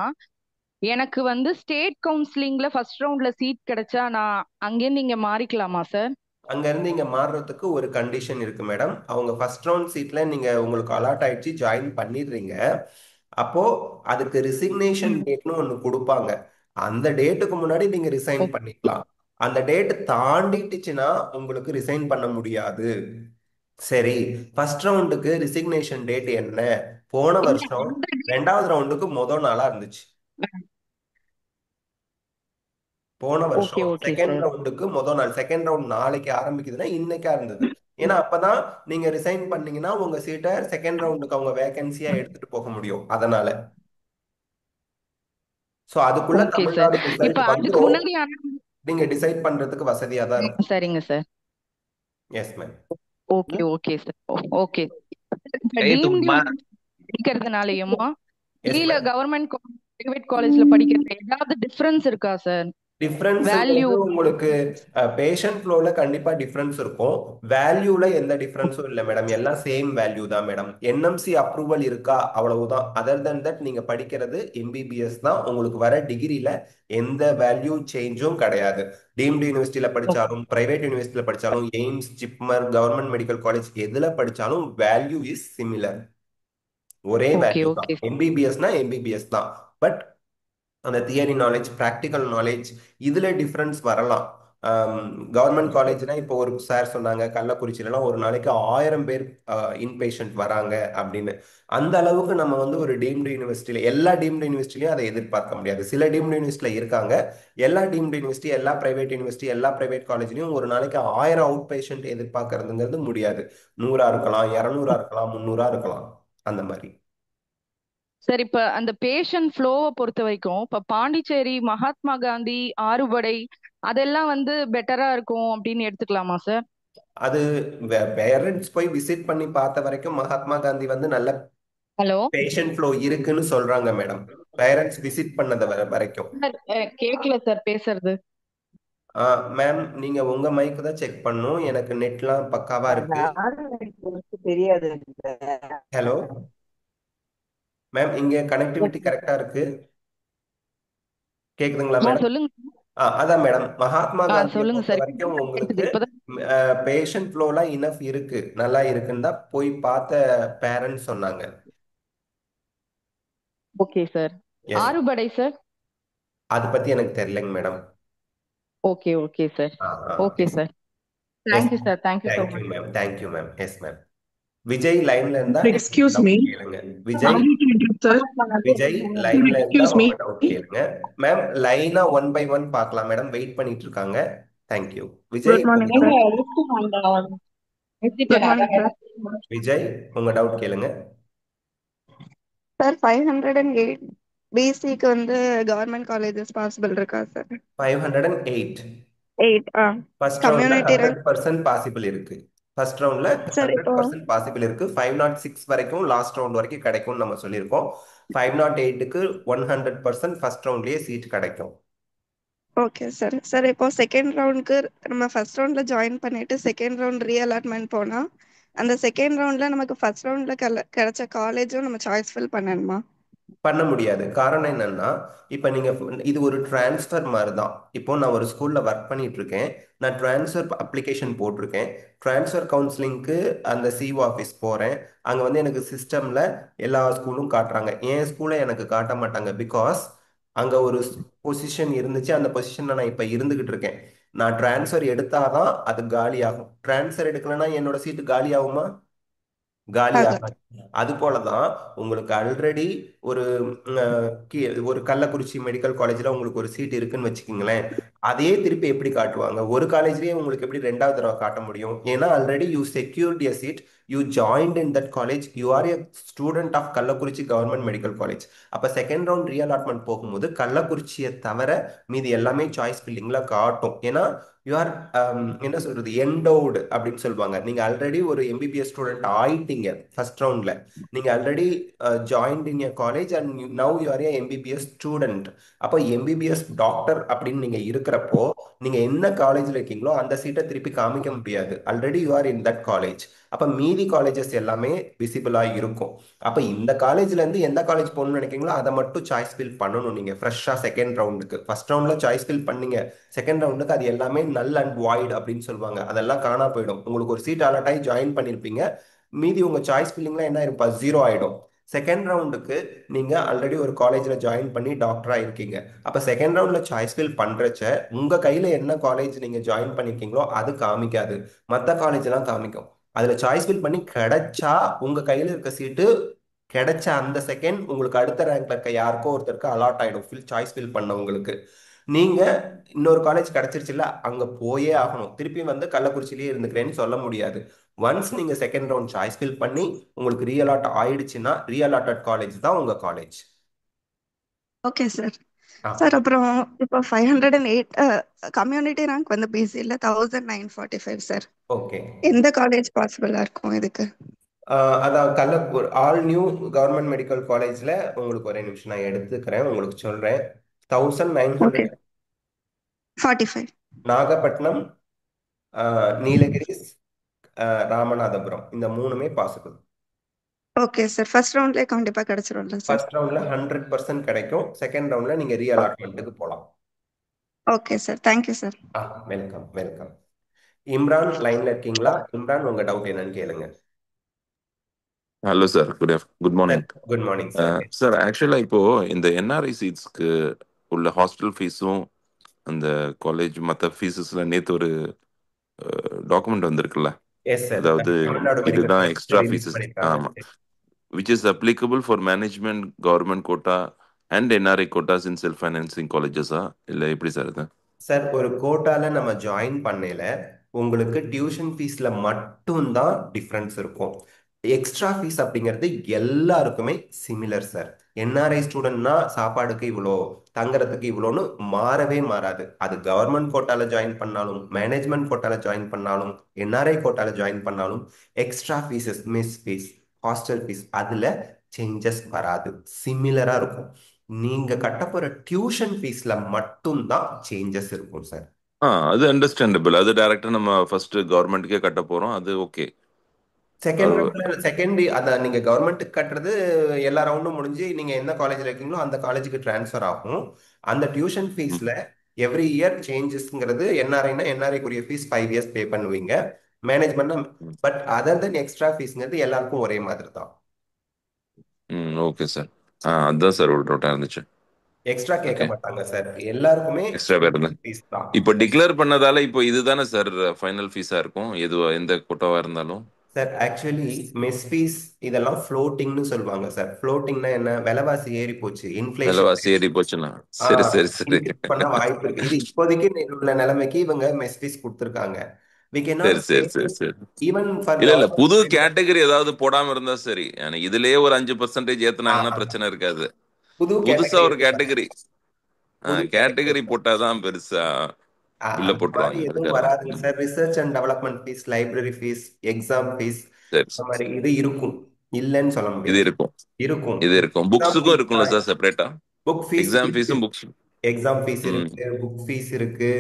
எனக்கு வந்து ஸ்டேட் கவுன்சிலிங்ல ஃபர்ஸ்ட் ரவுண்ட்ல சீட் கிடைச்சா நான் அங்கேருந்து இங்க மாறிக்கலாமா சார்? அங்க இருந்து இங்க மாறுறதுக்கு ஒரு கண்டிஷன் இருக்கு மேடம். அவங்க ஃபர்ஸ்ட் ரவுண்ட் சீட்ல நீங்க உங்களுக்கு அலாட் ஆயிடுச்சு, ஜாயின் பண்ணிடுறீங்க, அப்போ அதுக்கு ரிசிக்னேஷன் டேட்னு ஒன்று கொடுப்பாங்க. அந்த டேட்டுக்கு முன்னாடி நீங்க ரிசைன் பண்ணிக்கலாம். அந்த டேட் தாண்டிட்டுச்சுன்னா உங்களுக்கு ரிசைன் பண்ண முடியாது. சரி, ஃபர்ஸ்ட் ரவுண்டுக்கு ரிசிக்னேஷன் டேட் என்ன? போன வருஷம் ரெண்டாவது ரவுண்டுக்கு முதல் நாளா இருந்துச்சு. போன ஓகே வருஷம் ஓகே செகண்ட் சார். ரவுண்டுக்கு முதல் நாள், செகண்ட் ரவுண்ட் நாளைக்கு ஆரம்பிக்குதுன்னா இன்னைக்கா இருந்தது. ஏன்னா அப்பதான் நீங்க ரிசைன் பண்ணீங்கன்னா உங்க சீட்டை செகண்ட் ரவுண்டுக்கு அவங்க வேகன்சியா எடுத்துட்டு போக முடியும். அதனால சோ அதுக்குள்ள ஓகே சார். தமிழ்நாடு இப்போ ரிசல்ட் அதுக்கு வந்துரும். முன்னாடி நீங்க டிசைட் பண்றதுக்கு வசதியா தான் இருக்கும். சரிங்க sir. Yes ma'am. Okay okay sir. Okay. Right படிக்கிறதுனாலயுமா எஸ் இல்ல மேம். கவர்மெண்ட் பிரைவேட் காலேஜ்ல படிக்கிறது ஏதாவது டிஃபரன்ஸ் இருக்கா சார்? வேல்யூ. டிஃப்ரென்ஸ்ங்கிறது உங்களுக்கு பேஷண்ட் ஃப்ளோல கண்டிப்பா டிஃப்ரென்ஸ் இருக்கும். வேல்யூல எந்த டிஃப்ரென்ஸும் இல்லை மேடம், எல்லாம் சேம் வேல்யூ தான் மேடம். என்எம்சி அப்ரூவல் இருக்கா அவ்வளவுதான். அதர் than தட் நீங்க படிக்கிறது எம்பிபிஎஸ் தான். உங்களுக்கு வர டிகிரியில எந்த வேல்யூ சேஞ்சும் கிடையாது. டீம்டு யூனிவர்சிட்டியில படிச்சாலும் பிரைவேட் யூனிவர்சிட்டியில படிச்சாலும் AIIMS, JIPMER, government medical college எதுல படிச்சாலும் வேல்யூ இஸ் சிமிலர். ஒரே ஓகே வேல்யூ தான். ஓகே எம்பிபிஎஸ்னா எம்பிபிஎஸ் தான். பட் அந்த தியரி நாலேஜ், ப்ராக்டிக்கல் நாலேஜ், இதுல டிஃப்ரென்ஸ் வரலாம். கவர்மெண்ட் காலேஜ்னா இப்போ ஒரு சார் சொன்னாங்க கள்ளக்குறிச்சியிலலாம் ஒரு நாளைக்கு 1000 பேர் இன்பேஷண்ட் வராங்க அப்படின்னு. அந்த அளவுக்கு நம்ம வந்து ஒரு டீம்டு யூனிவர்சிட்டியில, எல்லா டீம்டு யூனிவர்சிட்டிலையும் அதை எதிர்பார்க்க முடியாது. சில டீம்டு யூனிவர்சிட்டியில இருக்காங்க. எல்லா டீம்டு யூனிவர்சிட்டி, எல்லா பிரைவேட் யூனிவர்சிட்டி, எல்லா பிரைவேட் காலேஜ்லயும் ஒரு நாளைக்கு 1000 அவுட் பேஷண்ட் எதிர்பார்க்கறதுங்கிறது முடியாது. 100 இருக்கலாம், 200 இருக்கலாம், 300 இருக்கலாம், அந்த மாதிரி. சார். இப்ப அந்த பேஷண்ட் ஃப்ளோவை பொறுத்த வரைக்கும் இப்ப பாண்டிச்சேரி, மகாத்மா காந்தி, ஆறுபடை அதெல்லாம் வந்து பெட்டரா இருக்கும் அப்படின்னு எடுத்துக்கலாமா சார்? அது பேரண்ட்ஸ் போய் விசிட் பண்ணி பார்த்த வரைக்கும் மகாத்மா காந்தி வந்து நல்ல ஹலோ பேஷண்ட் ஃப்ளோ இருக்குன்னு சொல்றாங்க மேடம். பேரண்ட்ஸ் விசிட் பண்ணத வரைக்கும். சார், கேக்கல சார் பேசுறது. மேம், நீங்க உங்க மைக் தான் செக் பண்ணும். எனக்கு நெட்லாம் பக்காவா இருக்கு. தெரியாது. ஹலோ மேம், இங்க கனெக்டிவிட்டி கரெக்டா இருக்கு. கேக்குதுங்களா மேடம்? சொல்லுங்க. அதான் மேடம், மகாத்மா காந்தியை சொல்லுங்க பொறுத்த சார். வரைக்கும் கேக்குது உங்களுக்கு இப்பதான். பேஷண்ட் ஃப்ளோலாம் இனஃப் இருக்கு, நல்லா இருக்குன்னு தான் போய் பார்த்த பேரண்ட்ஸ் சொன்னாங்க. Okay sir. எஸ், ஆறுபடை சார். அதை பத்தி எனக்கு தெரியலங்க madam. Okay okay sir. Okay yes sir. Yes thank you sir. Thank you so thank you much. Ma'am, thank you ma'am. Yes ma'am. Vijay லைன்ல இருந்தா Excuse டவுட் me. கேளுங்க. Vijay, Sorry to interrupt, sir. Vijay லைன்ல இருந்தா Excuse me. உங்க டவுட் கேளுங்க. மேம், லைனா 1 by 1 பார்க்கலாம் மேடம், வெயிட் பண்ணிட்டு இருக்காங்க. தேங்க்யூ. விஜய், Good morning, உங்க sir. doubt. Good morning, sir. Vijay, உங்க டவுட் கேளுங்க. சார் 508 பிசிக்கு வந்து கவர்மெண்ட் காலேஜஸ் பாசிபிள் இருக்கா சார்? 508 8 ஃபர்ஸ்ட் ரவுண்ட்ல கம்யூனிட்டி ரேங்க் 100% பாசிபிள் இருக்கு. ஃபர்ஸ்ட் ரவுண்ட்ல சார். இப்போ 100% பாசிபிள் இருக்கு. 506 வரைக்கும் லாஸ்ட் ரவுண்ட் வரைக்கும் கிடைக்கும்னு நம்ம சொல்லியிருக்கோம். 508க்கு 100% ஃபர்ஸ்ட் ரவுண்ட்லயே சீட் கிடைக்கும். Okay sir. சார் இப்போ செகண்ட் ரவுண்டுக்கு நம்ம ஃபர்ஸ்ட் ரவுண்ட்ல ஜாயின் பண்ணிட்டு செகண்ட் ரவுண்ட் ரீஅலாட்மெண்ட் போனா அந்த செகண்ட் ரவுண்ட்ல நமக்கு ஃபர்ஸ்ட் ரவுண்ட்ல கிடைச்ச காலேஜும் நம்ம சாய்ஸ் ஃபில் பண்ணணுமா? பண்ண முடியாது. காரணம் என்னன்னா, இப்ப நீங்க இது ஒரு டிரான்ஸ்ஃபர் மாதிரி தான். இப்போ நான் ஒரு ஸ்கூல்ல ஒர்க் பண்ணிட்டு இருக்கேன். நான் டிரான்ஸ்ஃபர் அப்ளிகேஷன் போட்டிருக்கேன். டிரான்ஸ்ஃபர் கவுன்சிலிங்க்கு அந்த சிஓ ஆஃபீஸ் போறேன். அங்க வந்து எனக்கு சிஸ்டம்ல எல்லா ஸ்கூலும் காட்டுறாங்க. என் ஸ்கூலை எனக்கு காட்ட மாட்டாங்க. பிகாஸ் அங்க ஒரு பொசிஷன் இருந்துச்சு, அந்த பொசிஷன்ல நான் இப்ப இருந்துகிட்டு இருக்கேன். நான் டிரான்ஸ்ஃபர் எடுத்தாதான் அது காலி ஆகும். டிரான்ஸ்ஃபர் எடுக்கலைன்னா என்னோட சீட்டு காலி ஆகுமா? காலி ஆகாது. ஆகாது. அது போலதான் உங்களுக்கு ஆல்ரெடி ஒரு ஒரு கள்ளக்குறிச்சி மெடிக்கல் காலேஜ்ல உங்களுக்கு ஒரு சீட் இருக்குன்னு வச்சுக்கோங்களேன். அதே திருப்பி எப்படி காட்டுவாங்க? ஒரு காலேஜ்லயே உங்களுக்கு எப்படி ரெண்டாவது தடவை காட்ட முடியும்? ஏன்னா already you secured a seat, you joined in that college, you are a student of Kallakurichi government medical college. அப்ப செகண்ட் ரவுண்ட் ரீஅலாட்மெண்ட் போகும்போது கள்ளக்குறிச்சியை தவிர மீதி எல்லாமே சாய்ஸ் ஃபில்லிங்ல காட்டும். ஏன்னா யூ ஆர் என்ன சொல்றது, என்டோவ்டு அப்படின்னு சொல்லுவாங்க. நீங்க ஆல்ரெடி ஒரு எம்பிபிஎஸ் ஸ்டூடெண்ட் ஆயிட்டீங்க ஃபர்ஸ்ட் ரவுண்ட்ல. நீங்க already joint in a college and now you R A MBBS student. அப்போ எம்பிபிஎஸ் டாக்டர் அப்படின்னு நீங்க இருக்கிறப்போ நீங்க என்ன காலேஜ்ல இருக்கீங்களோ அந்த சீட்டை திருப்பி காமிக்க முடியாது. Already you are in that college. அப்ப மீதி காலேஜஸ் எல்லாமே விசிபிளா இருக்கும். அப்ப இந்த காலேஜ்ல இருந்து எந்த காலேஜ் போகணும்னு நினைக்கிறீங்களோ அதை மட்டும் சாய்ஸ் ஃபில் பண்ணணும் நீங்க ஃப்ரெஷ்ஷா செகண்ட் ரவுண்டுக்கு. ஃபர்ஸ்ட் ரவுண்ட்ல சாய்ஸ் ஃபில் பண்ணீங்க, செகண்ட் ரவுண்டுக்கு அது எல்லாமே நல் அண்ட் வாய்ட் அப்படின்னு சொல்லுவாங்க, அதெல்லாம் காணா போயிடும். உங்களுக்கு ஒரு சீட் அலாட் ஆகி ஜாயின் பண்ணிருப்பீங்க, மீதி உங்க சாய்ஸ் ஃபில்லிங்ல என்ன இருப்பா, ஜீரோ ஆயிடும். செகண்ட் ரவுண்டுக்கு நீங்க ஆல்ரெடி ஒரு காலேஜ்ல ஜாயின் பண்ணி டாக்டரா இருக்கீங்க. அப்ப செகண்ட் ரவுண்ட்ல சாய்ஸ் ஃபில் பண்றச்ச உங்க கையில என்ன காலேஜ் நீங்க ஜாயின் பண்ணிருக்கீங்களோ அது காமிக்காது, மற்ற காலேஜ் எல்லாம் காமிக்கும். அதுல சாய்ஸ் ஃபில் பண்ணி கிடைச்சா உங்க கையில இருக்க சீட்டு கிடைச்ச அந்த செகண்ட் உங்களுக்கு அடுத்த ரேங்க்ல இருக்க யாருக்கோ ஒருத்தருக்கு அலாட் ஆயிடும், சாய்ஸ் ஃபில் பண்ணவங்களுக்கு. நீங்க இன்னொரு காலேஜ் கிடைச்சிருச்சுல, அங்க போயே ஆகணும். திருப்பி வந்து கள்ளக்குறிச்சிலேயே இருந்துக்கிறேன்னு சொல்ல முடியாது. ஒன்ஸ் நீங்க செகண்ட் ரவுண்ட் சாய்ஸ் ஃபில் பண்ணி உங்களுக்கு ரீஅலாட் ஆயிடுச்சுன்னா ரீஅலாட்டட் காலேஜ் தான் உங்க காலேஜ். Okay sir. சார் அப்புறம் இப்போ 508 கம்யூனிட்டி ரேங்க் வந்து பிசியில் 1945 சார். ஓகே, எந்த காலேஜ் பாசிபிளா இருக்கும் இதுக்கு? அதான் கள்ளக்கூர் ஆல் நியூ கவர்மெண்ட் மெடிக்கல் காலேஜ்ல உங்களுக்கு ஒரே நிமிஷம் நான் எடுத்துக்கிறேன், உங்களுக்கு சொல்றேன். 1900 45. நாகப்பட்டினம், நீலகிரிஸ், ராமநாதபுரம் இந்த மூணுமே பாசிபிள். Okay sir. ஃபர்ஸ்ட் ரவுண்ட்லயே கண்டிப்பா கிடைச்சிரும்ல சார்? ஃபர்ஸ்ட் ரவுண்ட்ல 100% கிடைக்கும். செகண்ட் ரவுண்ட்ல நீங்க ரீஅலாட்மெண்ட்டுக்கு போகலாம். Okay sir. Thank you sir. Welcome welcome. Imran லைன்ல இருக்கீங்களா? இம்ரான், உங்க டவுட் என்னன்னு கேளுங்க. Hello sir, good morning. Good morning sir. Sir ஆக்சுவலாக இப்போ இந்த என்ஆர்ஐ சீட்ஸ்க்கு உள்ள ஹாஸ்டல் ஃபீஸும் அந்த காலேஜ் மற்ற ஃபீஸஸ்ல நேற்று ஒரு டாக்குமெண்ட் வந்திருக்குல்ல, எஸ் சார். அதாவது தமிழ்நாடு மெடிக்கல் இதுதான் எக்ஸ்ட்ரா ரிலீஸ் ஃபீஸஸ். பண்ணிருக்காங்க. ஆமாம், which is applicable for management government quota and NRI quotas in self financing காலேஜஸா இல்லை எப்படி சார் இது? சார், ஒரு கோட்டால நம்ம ஜாயின் பண்ணையில உங்களுக்கு டியூஷன் ஃபீஸ்ல மட்டும்தான் டிஃப்ரென்ஸ் இருக்கும். எக்ஸ்ட்ரா ஃபீஸ் அப்படிங்கிறது எல்லாருக்குமே சிமிலர் சார். என்ஆர்ஐ ஸ்டூடெண்ட்னா சாப்பாடுக்கு இவ்வளோ, தங்குறதுக்கு இவ்வளோன்னு மாறவே மாறாது. அது கவர்மெண்ட் கோட்டால ஜாயின் பண்ணாலும், மேனேஜ்மெண்ட் கோட்டால ஜாயின் பண்ணாலும், என்ஆர்ஐ கோட்டால ஜாயின் பண்ணாலும் extra fees, miss fees, hostel fees அதுல சேஞ்சஸ் வராது, சிமிலரா இருக்கும். நீங்க கட்ட போற டியூஷன் ஃபீஸ்ல மட்டும்தான் சேஞ்சஸ் இருக்கும் சார். அது அண்டர்ஸ்டாண்டபிள். அது டைரக்டா நம்ம ஃபர்ஸ்ட் கவர்மெண்ட்டுக்கே கட்ட போறோம், அது ஓகே. செகண்ட் ரவுண்ட்ல அத நீங்க கவர்மெண்ட்டுக்கு கட்டுறது எல்லா ரவுண்டும் முடிஞ்சு நீங்க எந்த காலேஜ்ல இருக்கீங்களோ அந்த காலேஜுக்கு டிரான்ஸ்ஃபர் ஆகும். அந்த டியூஷன் ஃபீஸ்ல எவ்ரி இயர் சேஞ்சஸ்ங்கிறது என்ஆர்ஐனா என்ஆர்ஐக்குரிய ஃபீஸ் 5 இயர்ஸ் பே பண்ணுவீங்க. மேனேஜ்மெண்ட்னா பட் அதர் தென் எக்ஸ்ட்ரா ஃபீஸ்ங்கிறது எல்லாருக்கும் ஒரே மாதிரி தான். Okay sir. அதுதான் சார் ஒரு டவுட்டா இருந்துச்சு. எக்ஸ்ட்ரா கேட்க மாட்டாங்க சார், எல்லாருக்குமே எக்ஸ்ட்ரா வேற ஃபீஸ் தான். இப்போ டிக்ளேர் பண்ணதால இப்போ இதுதானே சார் ஃபைனல் ஃபீஸா இருக்கும் எதுவா எந்த கோட்டாவா இருந்தாலும்? சார் ஆக்சுவலி மெஸ் ஃபீஸ் இதெல்லாம் ஃப்ளோட்டிங்னு சொல்லுவாங்க சார். ஃப்ளோட்டிங்னா என்ன? விலைவாசி ஏறி போச்சு, இன்ஃப்ளேஷன் விலைவாசி ஏறி போச்சுன்னா சரி சரி சரி இன்க்ரீஸ் பண்ண வாய்ப்பு இருக்கு. இது இப்போதைக்கு உள்ள நிலைமைக்கு இவங்க மெஸ் ஃபீஸ் கொடுத்துருக்காங்க. we cannot சரி say சரி சரி சரி. even for இல்ல இல்ல, புது government கேட்டகரி ஏதாவது போடாம இருந்தா சரி. எனக்கு இதுலயே ஒரு 5% ஏத்துனாங்கன்னா பிரச்சனை இருக்காது. புது புதுசா கேட்டகரி ஒரு கேட்டகரி புது கேட்டகரி போட்டாதான் பெருசா உள்ள அந்த மாதிரி போட்டுருவாங்க எதுவும் அதுக்காக தான். வராதுங்க sir. Research and development fees, library fees, exam fees சரி இந்த சரி மாதிரி சரி. இது இருக்கும், இல்லைன்னு சொல்ல இது முடியாது. இருக்கும் இருக்கும். இது இருக்கும். எக்ஸாம் புக்ஸுக்கும் ஃபீஸ் இருக்கும்ல சார் செப்பரேட்டா? புக் ஃபீஸ் எக்ஸாம் இருக்கு, ஃபீஸும் புக்ஸ். எக்ஸாம் ஃபீஸ் இருக்கு, புக் ஃபீஸ் இருக்கு,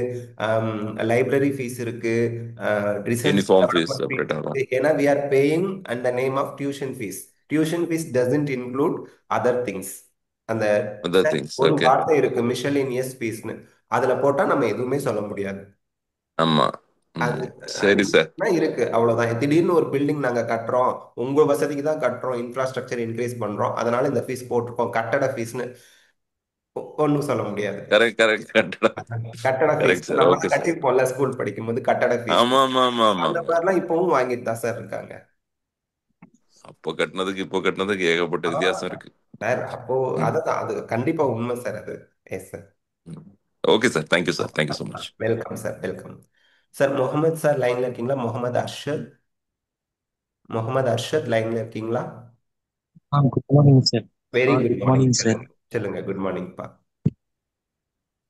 லைப்ரரி ஃபீஸ் இருக்கு, research uniform fees development fees செப்பரேட்டா வரும். இருக்கு. ஏன்னா we are paying and the name of tuition fees. Tuition fees doesn't include other things. அந்த அதர் திங்ஸ். ஒரு ஓகே. வார்த்தை இருக்கு மிஷலினியஸ் ஃபீஸ்னு, அதுல போட்டா நம்ம எதுவுமே சொல்ல முடியாது. ஆமா. அது சரி சார். இருக்கு, அவ்வளவுதான். திடீர்னு ஒரு பில்டிங் நாங்க கட்டுறோம், உங்க வசதிக்கு தான் கட்டுறோம், இன்ஃப்ராஸ்ட்ரக்சர் இன்க்ரீஸ் பண்றோம், அதனால இந்த ஃபீஸ் போட்டிருக்கோம், கட்டட ஃபீஸ்னு ஒன்றும் சொல்ல முடியாது. கரெக்ட் கரெக்ட் கட்டட ஃபீஸ் கரெக்ட் சார். நம்ம ஓகே சார். கட்டிருப்போம்ல ஸ்கூல் படிக்கும்போது கட்டட ஃபீஸ், ஆமா ஆமா ஆமா ஆமா அந்த ஆமா. மாதிரிலாம் இப்பவும் வாங்கிட்டு தான் சார் இருக்காங்க. அப்போ கட்டினதுக்கு இப்போ கட்டினதுக்கு ஏகப்பட்ட வித்தியாசம் இருக்கு சார். அப்போ அதுதான், அது கண்டிப்பா உண்மை சார் அது. Yes sir. Okay sir. Thank you sir. Thank you so much. Welcome sir, welcome sir. Mohammed sir லைன்ல இருக்கீங்களா? முகமது அர்ஷத், முகமது அர்ஷத் லைன்ல இருக்கீங்களா? Good morning sir. Very good good morning. Morning sir. சொல்லுங்க. குட் மார்னிங்ப்பா.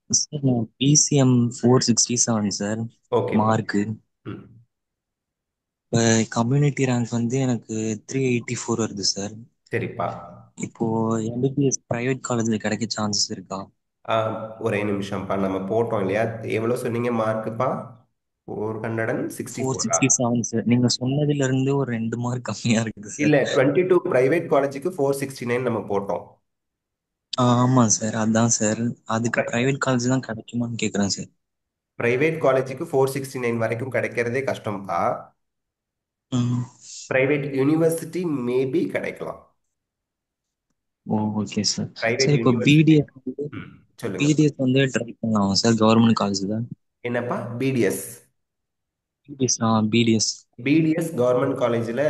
சார் நான் பிசிஎம் 467 சார் ஓகே. மார்க்கு. இப்போ கம்யூனிட்டி ரேங்க் வந்து எனக்கு 384 வருது சார். சரிப்பா. இப்போ எம்பிபிஎஸ் பிரைவேட் காலேஜ்ல கிடைக்க சான்சஸ் இருக்கா? ஒரே நிமிஷம்ப்பா, நம்ம போட்டோம் இல்லையா? எவ்வளவு சொன்னீங்க மார்க்குப்பா? 464. 467 சார். நீங்க சொன்னதுல இருந்து ஒரு 2 மார்க் கம்மியா இருக்கு சார். இல்ல, 22 பிரைவேட் காலேஜுக்கு 469 நம்ம போட்டோம். ஆமா சார், அதான் சார். அதுக்கு பிரைவேட் காலேஜ் தான் கிடைக்குமான்னு கேக்குறேன் சார். பிரைவேட் காலேஜுக்கு 469 வரைக்கும் கிடைக்கிறதே கஷ்டம்ப்பா. பிரைவேட் யூனிவர்சிட்டி மேபி கிடைக்கலாம். Okay sir. பிரைவேட் சார் இப்போ யூனிவர்சிட்டி. சொல்லுங்க. பிடிஎஸ் வந்து ட்ரை பண்ணலாம் சார் கவர்மெண்ட் காலேஜ் தான். என்னப்பா பிடிஎஸ்? பிடிஎஸ் பிடிஎஸ் கவர்மெண்ட் காலேஜ்ல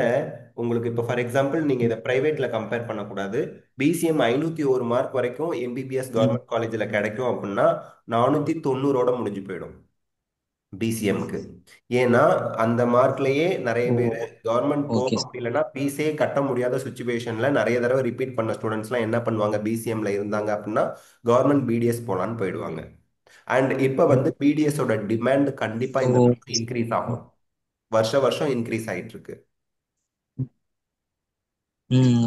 உங்களுக்கு இப்போ ஃபார் எக்ஸாம்பிள் நீங்க இதை பிரைவேட்ல கம்பேர் பண்ணக்கூடாது. பிசிஎம் 501 மார்க் வரைக்கும் எம்பிபிஎஸ் கவர்மெண்ட் காலேஜ்ல கிடைக்கும் அப்படின்னா 490ஓட முடிஞ்சு போயிடும் பிசிஎம்க்கு. ஏன்னா அந்த மார்க்லயே நிறைய பேர் கவர்மெண்ட் போக முடியலன்னா ஃபீஸே கட்ட முடியாத சுச்சுவேஷன்ல நிறைய தடவை ரிப்பீட் பண்ண ஸ்டூடெண்ட்ஸ்லாம் என்ன பண்ணுவாங்க, பிசிஎம்ல இருந்தாங்க அப்படின்னா கவர்மெண்ட் பிடிஎஸ் போலான்னு போயிடுவாங்க. அண்ட் இப்போ வந்து பிடிஎஸோட டிமாண்ட் கண்டிப்பா இந்த இன்க்ரீஸ் ஆகும், வருஷம் இன்க்ரீஸ் ஆயிட்டு இருக்கு.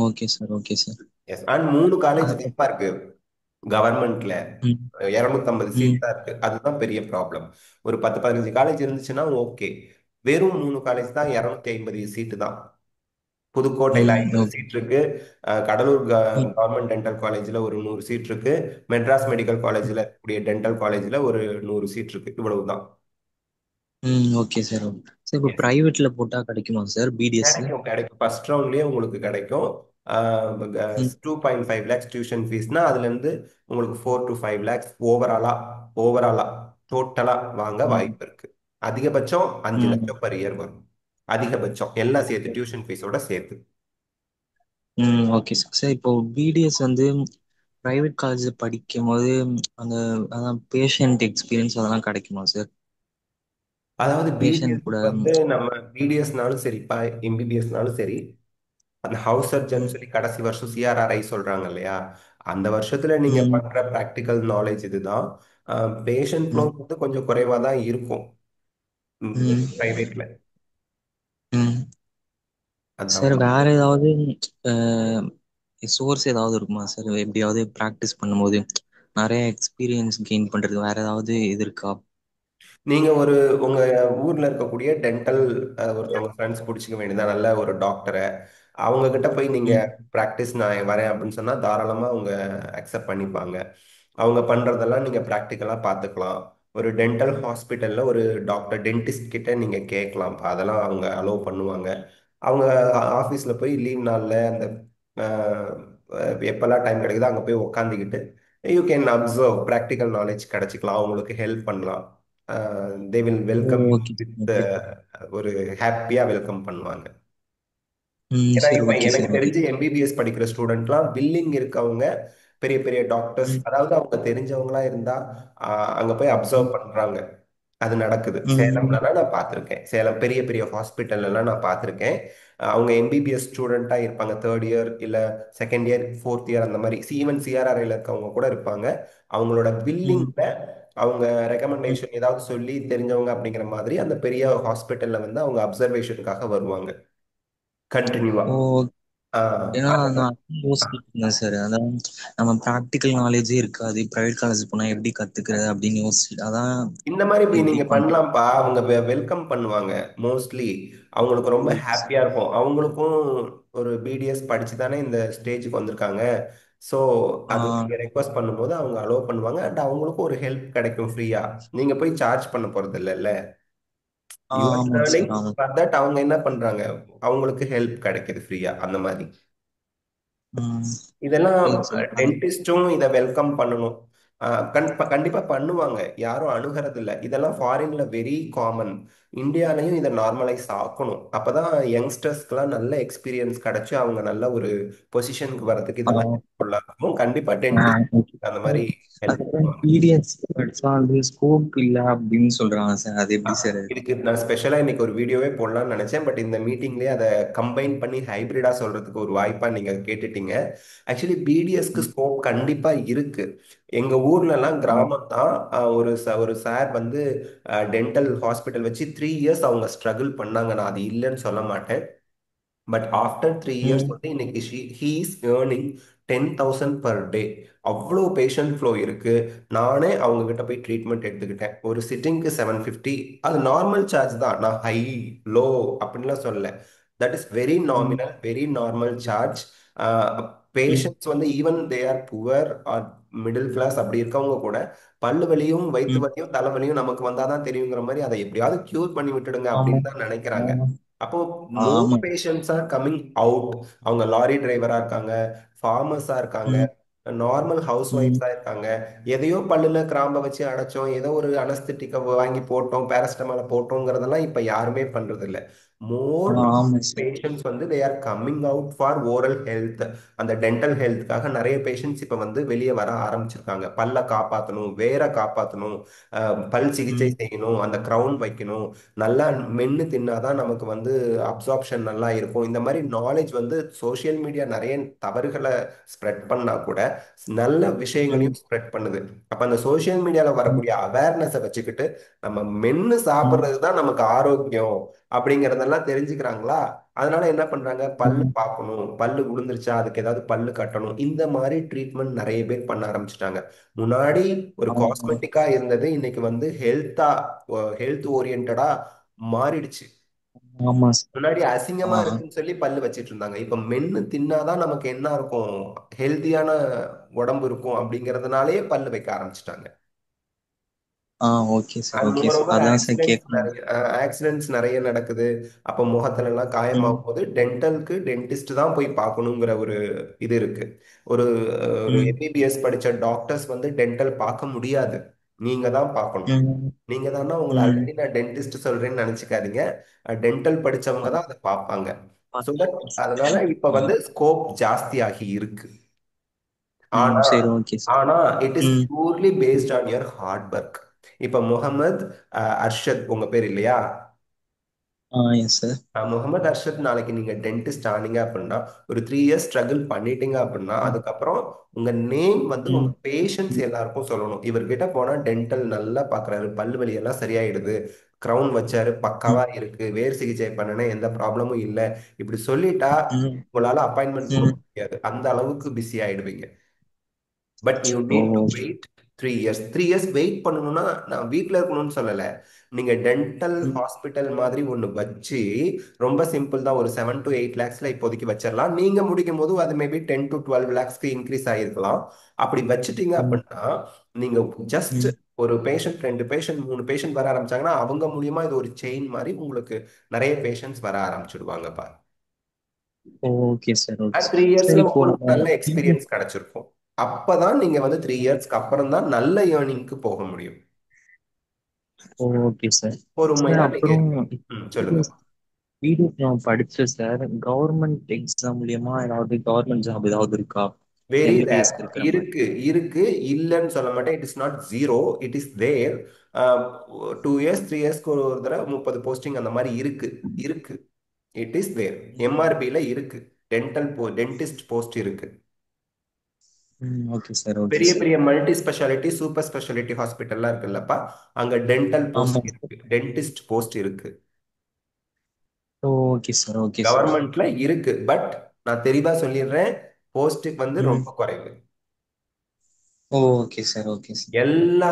Okay sir. Okay sir. Yes. And 3 college தான் இருக்கு. கவர்மெண்ட்ல ம் 250 ம் சீட் தான் இருக்கு. அதுதான் பெரிய ப்ராப்ளம். ஒரு 10 15 காலேஜ் இருந்துச்சுன்னா ஓகே. வெறும் 3 காலேஜ் தான், 250 சீட்டு தான். புதுக்கோட்டையில் ம் 50 ஓகே சீட் இருக்கு. கடலூர் ம் கவர்மெண்ட் டென்டல் காலேஜில் ஒரு 100 சீட் இருக்கு. மெட்ராஸ் மெடிக்கல் காலேஜில் இருக்கக்கூடிய டென்டல் காலேஜில் ஒரு 100 சீட் இருக்கு. இவ்வளவுதான். ம் ஓகே சார். சார் இப்போ எஸ், ப்ரைவேட்ல போட்டா கிடைக்குமா சார் பிடிஎஸ்? கிடைக்கும் கிடைக்கும். ஃபர்ஸ்ட் ரவுண்ட்லயே உங்களுக்கு கிடைக்கும். ம் 2.5 lakhs டியூஷன் ஃபீஸ்னா அதுலேருந்து உங்களுக்கு 4 to 5 lakhs ஓவராலா டோட்டலா வாங்க ம் வாய்ப்பு இருக்கு. அதிகபட்சம் 5 ம் லட்சம் பர் இயர் வரும். அதிகபட்சம் எல்லாம் சேர்த்து, டியூஷன் ஃபீஸோட சேர்த்து. ம் ஓகே சார். சார் இப்போ பிடிஎஸ் வந்து பிரைவேட் காலேஜ் படிக்கும் போது அந்த அதான் பேஷண்ட் எக்ஸ்பீரியன்ஸ் அதெல்லாம் கிடைக்குமா சார்? அதாவது பேஷண்ட் பிடிஎஸ் கூட வந்து நம்ம பிடிஎஸ்னாலும் சரிப்பா, எம்பிபிஎஸ்னாலும் சரி, அந்த ஹவுஸ் சர்ஜன் ம் சொல்லி கடைசி வருஷம் சிஆர்ஆர்ஐ சொல்றாங்க இல்லையா, அந்த வருஷத்துல நீங்க ம் பண்ற ப்ராக்டிக்கல் நாலேஜ் இதுதான். பேஷண்ட் ஃப்ளோ ம் வந்து கொஞ்சம் குறைவா தான் இருக்கும் ம் பிரைவேட்ல. ம் அதான் சார் உண்மை. வேற ஏதாவது சோர்ஸ் ஏதாவது இருக்குமா சார்? எப்படியாவது ப்ராக்டிஸ் பண்ணும்போது நிறைய எக்ஸ்பீரியன்ஸ் கெயின் பண்றது வேற ஏதாவது இது இருக்கா? நீங்க உங்க ஊர்ல இருக்கக்கூடிய டென்டல் ஒருத்தவங்க ஃப்ரெண்ட்ஸ் பிடிச்சிக்க வேண்டியதா, நல்ல ஒரு டாக்டரை. அவங்க கிட்ட போய் நீங்க ம் ப்ராக்டிஸ் நான் வரேன் அப்படின்னு சொன்னா தாராளமா அவங்க அக்செப்ட் பண்ணிப்பாங்க. அவங்க பண்றதெல்லாம் நீங்க ப்ராக்டிக்கலா பார்த்துக்கலாம். ஒரு டென்டல் ஹாஸ்பிட்டல்ல ஒரு டாக்டர் டென்டிஸ்ட் கிட்ட நீங்க கேட்கலாம், அதெல்லாம் அவங்க அலோவ் பண்ணுவாங்க. அவங்க ஆஃபீஸ்ல போய் லீவ் நாள்ல அந்த எப்பெல்லாம் டைம் கிடைக்குதோ அங்க போய் உக்காந்துக்கிட்டு you can observe, practical knowledge கிடைச்சிக்கலாம். அவங்களுக்கு ஹெல்ப் பண்ணலாம். They will welcome you okay with okay ஒரு ஹாப்பியா வெல்கம் பண்ணுவாங்க. ம் ஏன்னா சார் இப்ப ஓகே எனக்கு சார் ஓகே தெரிஞ்சு எம்பிபிஎஸ் படிக்கிற ஸ்டூடெண்ட்லாம் பில்லிங் இருக்கவங்க பெரிய பெரிய டாக்டர்ஸ், ம் அதாவது அவங்க தெரிஞ்சவங்களா இருந்தா அங்க போய் ம் அப்சர்வ் பண்றாங்க. அது நடக்குது. ம் சேலம்லலாம் நான் பார்த்துருக்கேன். சேலம் பெரிய பெரிய ஹாஸ்பிட்டல் எல்லாம் நான் பார்த்துருக்கேன். அவங்க எம்பிபிஎஸ் ஸ்டூடெண்டா இருப்பாங்க, தேர்ட் இயர் இல்ல செகண்ட் இயர் ஃபோர்த் இயர் அந்த மாதிரி. ஈவன் சிஆர்ஆர்ஐல இருக்கவங்க கூட இருப்பாங்க. அவங்களோட ம் பில்லிங்ல அவங்க ம் ரெக்கமெண்டேஷன் ஏதாவது சொல்லி தெரிஞ்சவங்க அப்படிங்கிற மாதிரி அந்த பெரிய ஹாஸ்பிட்டல்ல வந்து அவங்க அப்சர்வேஷனுக்காக வருவாங்க கண்டினியூவா. ஓ ஏன்னா அதெல்லாம் நான் யோசிச்சுட்டு இருந்தேன் சார். அதான் நம்ம ப்ராக்டிக்கல் நாலேஜே இருக்காது, பிரைவேட் காலேஜ் போனா எப்படி கத்துக்கிறது அப்படின்னு யோசிச்சு அதான் இந்த மாதிரி எப்படி நீங்க பண்றது. பண்ணலாம்ப்பா. அவங்க வெல்கம் பண்ணுவாங்க மோஸ்ட்லி. அவங்களுக்கு ரொம்ப ஓகே சார். ஹாப்பியா இருக்கும். அவங்களுக்கும் ஒரு பிடிஎஸ் படிச்சு தானே இந்த ஸ்டேஜுக்கு வந்திருக்காங்க. ஸோ ஆ அது நீங்க ரெக்வஸ்ட் பண்ணும்போது அவங்க அலோவ் பண்ணுவாங்க. அண்ட் அவங்களுக்கும் ஒரு ஹெல்ப் கிடைக்கும் ஃப்ரீயா. நீங்க போய் சார்ஜ் பண்ண போறது இல்லைல்ல. யூ ஆர் ஆமாங்க லேர்னிங் சார் ஆமாம். For that. அவங்க என்ன பண்றாங்க, அவங்களுக்கு ஹெல்ப் கிடைக்குது ஃப்ரீயா அந்த மாதிரி. ம் இதெல்லாம் சரி சார் டென்டிஸ்டும் இதை வெல்கம் பண்ணணும். கண்டிப்பா பண்ணுவாங்க. யாரும் அணுகிறது இல்லை. இதெல்லாம் ஃபாரின்ல வெரி காமன். இந்தியாலையும் இதை நார்மலைஸ் ஆக்கணும். அப்பதான் யங்ஸ்டர்ஸ்க்குலாம் நல்ல எக்ஸ்பீரியன்ஸ் கிடைச்சு அவங்க நல்ல ஒரு பொசிஷனுக்கு வர்றதுக்கு ஆ இதெல்லாம் ஹெல்ப்ஃபுல்லா இருக்கும். கண்டிப்பா ஆ டென்டிஸ்ட் ஓகே. அந்த மாதிரி ஹெல்ப் அதுக்கப்புறம் பண்ணுவாங்க. பிடிஎஸ் படிச்சா வந்து ஸ்கோப் இல்லை அப்படின்னு சொல்றாங்க சார். அது ஆ, எப்படி சார்? இதுக்கு நான் ஸ்பெஷலா இன்னைக்கு ஒரு வீடியோவே போடலாம்னு நினைச்சேன். பட் இந்த மீட்டிங்லயே அதை கம்பைன் பண்ணி ஹைபிரிடா சொல்றதுக்கு ஒரு வாய்ப்பா நீங்க கேட்டுட்டீங்க. ஆக்சுவலி பிடிஎஸ்க்கு ம் ஸ்கோப் கண்டிப்பா இருக்கு. எங்க ஊர்ல எல்லாம் ஆ கிராமம் தான். ஒரு சார் வந்து டென்டல் ஹாஸ்பிட்டல் வச்சு 3 இயர்ஸ் அவங்க ஸ்ட்ரகிள் பண்ணாங்க. நான் அது இல்லைன்னு சொல்ல மாட்டேன். பட் ஆஃப்டர் 3 இயர்ஸ் ம் வந்து இன்னைக்கு he is earning 10,000 per day. அவ்வளோ பேஷண்ட் ஃப்ளோ இருக்கு. நானே அவங்க கிட்ட போய் ட்ரீட்மெண்ட் எடுத்துக்கிட்டேன். ஒரு சிட்டிங்க்கு 750. அது நார்மல் சார்ஜ் தான். நான் ஹை லோ அப்படின்லாம் சொல்லல. That is very hmm nominal, very normal charge. Hmm patients வந்து even they are poor or middle class அப்படி இருக்கவங்க கூட பல்லு வலியும் வயிற்று ம் வலியும் தலைவலியும் நமக்கு வந்தாதான் தெரியுங்கிற மாதிரி அதை எப்படியாவது கியூர் பண்ணி விட்டுடுங்க ஆமா அப்படின்னு தான் நினைக்கிறாங்க. ஆமா அப்போ மோர் ஆமா பேஷண்ட்ஸ் ஆர் கம்மிங் அவுட். அவங்க லாரி டிரைவரா இருக்காங்க, ஃபார்மர்ஸா இருக்காங்க, ம் நார்மல் ஹவுஸ் ம் ஒய்ஃப்ஸா இருக்காங்க. எதையோ பல்லுல கிராம்ப வச்சு அடைச்சோம், ஏதோ ஒரு அனஸ்தட்டிக்க வாங்கி போட்டோம், பேராசிட்டமால போட்டோங்கிறதெல்லாம் இப்ப யாருமே பண்றது இல்ல. மோர் ஆமா சார். பேஷண்ட்ஸ் வந்து they are coming out for oral health. அந்த டென்டல் ஹெல்த்துக்காக நிறைய பேஷண்ட்ஸ் இப்ப வந்து வெளியே வர ஆரம்பிச்சிருக்காங்க. பல்ல காப்பாற்றணும், வேற காப்பாற்றணும், பல் சிகிச்சை ம் செய்யணும், அந்த கிரவுன் வைக்கணும், நல்லா மென்னு தின்னாதான் நமக்கு வந்து அப்சார்ப்ஷன் நல்லா இருக்கும். இந்த மாதிரி நாலேஜ் வந்து சோஷியல் மீடியா நிறைய தவறுகளை ஸ்ப்ரெட் பண்ணா கூட நல்ல ம் விஷயங்களையும் ஸ்ப்ரெட் பண்ணுது. அப்ப அந்த சோஷியல் மீடியால ம் வரக்கூடிய அவேர்னஸை வச்சுக்கிட்டு நம்ம மென்னு ம் சாப்பிட்றது தான் நமக்கு ஆரோக்கியம் அப்படிங்கறதெல்லாம் தெரிஞ்சுக்கிறாங்களா? அதனால என்ன பண்றாங்க, பல்லு ம், பார்க்கணும், பல்லு விழுந்துருச்சா அதுக்கு ஏதாவது பல்லு கட்டணும், இந்த மாதிரி ட்ரீட்மெண்ட் நிறைய பேர் பண்ண ஆரம்பிச்சிட்டாங்க. முன்னாடி ஒரு ஆமா காஸ்மெட்டிக்கா இருந்தது இன்னைக்கு வந்து ஹெல்த் ஓரியன்டா மாறிடுச்சு. ஆமா சார். முன்னாடி அசிங்கமா ஆ இருக்குன்னு சொல்லி பல்லு வச்சிட்டு இருந்தாங்க, இப்ப மென்னு தின்னாதான் நமக்கு என்ன இருக்கும், ஹெல்த்தியான உடம்பு இருக்கும் அப்படிங்கறதுனாலே பல்லு வைக்க ஆரம்பிச்சிட்டாங்க. ஆ okay sir, and okay sir. Moreover அதான் சார் ஆக்சிடென்ட்ஸ் கேட்கணும். நிறைய ஆக்சிடென்ட்ஸ் நிறைய நடக்குது. அப்போ முகத்துல எல்லாம் ம், காயமாகும் போது டென்டலுக்கு டென்டிஸ்ட் தான் போய் பார்க்கணுங்கிற ஒரு இது இருக்கு. ஒரு ஒரு ம், எம்பிபிஎஸ் படிச்ச டாக்டர்ஸ் வந்து டென்டல் பார்க்க முடியாது, நீங்க தான் பார்க்கணும். ம், நீங்க தானா, உங்களை ம். ஆல்ரெடி நான் டென்டிஸ்ட் சொல்றேன்னு நினைச்சுக்காதீங்க. டென்டல் படிச்சவங்க தான் அதை பார்ப்பாங்க. ஸோ தட் அதனால இப்ப ஆ, வந்து ஸ்கோப் ஜாஸ்தி ஆகி இருக்கு. ம், ஆனா சரி, ஓகே சார். ஆனா இட் இஸ் ம், purely based on your hard work. இப்ப முகமது அர்ஷத் உங்க பேர் இல்லையா? ஆ எஸ் சார். முகமது அர்ஷத் நாளைக்கு நீங்க டென்டிஸ்ட் ஆனீங்க அப்படின்னா ஒரு 3 இயர்ஸ் ஸ்ட்ரகிள் பண்ணிட்டீங்க அப்படின்னா ம், அதுக்கப்புறம் உங்க நேம் வந்து உங்க ம், பேஷண்ட்ஸ் எல்லாருக்கும் சொல்லணும், இவர்கிட்ட போனா டென்டல் நல்லா பாக்குறாரு, பல்லு வலி எல்லாம் சரியாயிடுது, கிரவுன் வச்சாரு ம், பக்காவா இருக்கு, வேர் சிகிச்சை பண்ணனே எந்த ப்ராப்ளமும் இல்லை, இப்படி சொல்லிட்டா ம், உங்களால அப்பாயின்மெண்ட் ம். கொடுக்க முடியாது, அந்த அளவுக்கு பிஸி ஆயிடுவீங்க. But you oh need to wait 3 years. 3 years wait பண்ணணும்னா நான் வீட்டில் இருக்கணும்னு சொல்லலை. நீங்க டென்டல் ம், ஹாஸ்பிட்டல் மாதிரி ஒன்று வச்சு ரொம்ப சிம்பிள் தான், ஒரு 7 to 8 lakhsல இப்போதைக்கு வச்சிடலாம். நீங்க முடிக்கும் போது அது மேபி 10 to 12 lakhsக்கு இன்க்ரீஸ் ஆகிருக்கலாம். அப்படி வச்சுட்டீங்க ம், அப்படின்னா நீங்க ஜஸ்ட் ம். ஒரு பேஷண்ட் 2 பேஷண்ட் 3 பேஷண்ட் வர ஆரம்பிச்சாங்கன்னா அவங்க மூலியமா இது ஒரு செயின் மாதிரி உங்களுக்கு நிறைய பேஷண்ட்ஸ் வர ஆரம்பிச்சிடுவாங்கப்பா. Okay sir, okay and sir. Three sir இயர்ஸ்ல இப்போ உங்களுக்கு நம்ம நல்ல எக்ஸ்பீரியன்ஸ் கிடைச்சிருக்கும். அப்பதான் நீங்க வந்து 3 இயர்ஸ்க்கு அப்புறம் தான் நல்ல ஏர்னிங்க்கு போக முடியும். Okay sir. சார் பொறுமையா நீங்க அப்புறம் இருக்கணும். சொல்லுங்க. பிடிஎஸ் நான் படிச்சேன் சார். கவர்மெண்ட் எக்ஸாம் மூலியமா ஏதாவது கவர்மெண்ட் ஜாப் ஏதாவது இருக்கா? Very rare. எம்பிபிஎஸ்க்கு இருக்கிற மாதிரி. இருக்கு இருக்கு, இல்லைன்னு சொல்ல மாட்டேன். It is not zero, it is there. 2 years 3 இயர்ஸ்க்கு ஒரு தடவை 30 போஸ்டிங் அந்த மாதிரி இருக்கு. இருக்கு, இட் இஸ் தேர். எம்ஆர்பியில் இருக்கு, டென்டிஸ்ட் போஸ்ட் இருக்கு. ம், ஓகே சார், ஓகே பெரிய சார். பெரிய மல்டி ஸ்பெஷாலிட்டி சூப்பர் ஸ்பெஷாலிட்டி ஹாஸ்பிட்டல்லாம் இருக்குல்லப்பா, அங்க டென்டல் ஆமா போஸ்ட் சார். இருக்கு, டென்டிஸ்ட் போஸ்ட் இருக்கு. Okay sir, okay sir. கவர்மெண்ட்ல இருக்கு, பட் நான் தெளிவா சொல்லிடுறேன், போஸ்ட்டுக்கு வந்து ம். ரொம்ப குறைவு. Okay sir, okay sir. எல்லா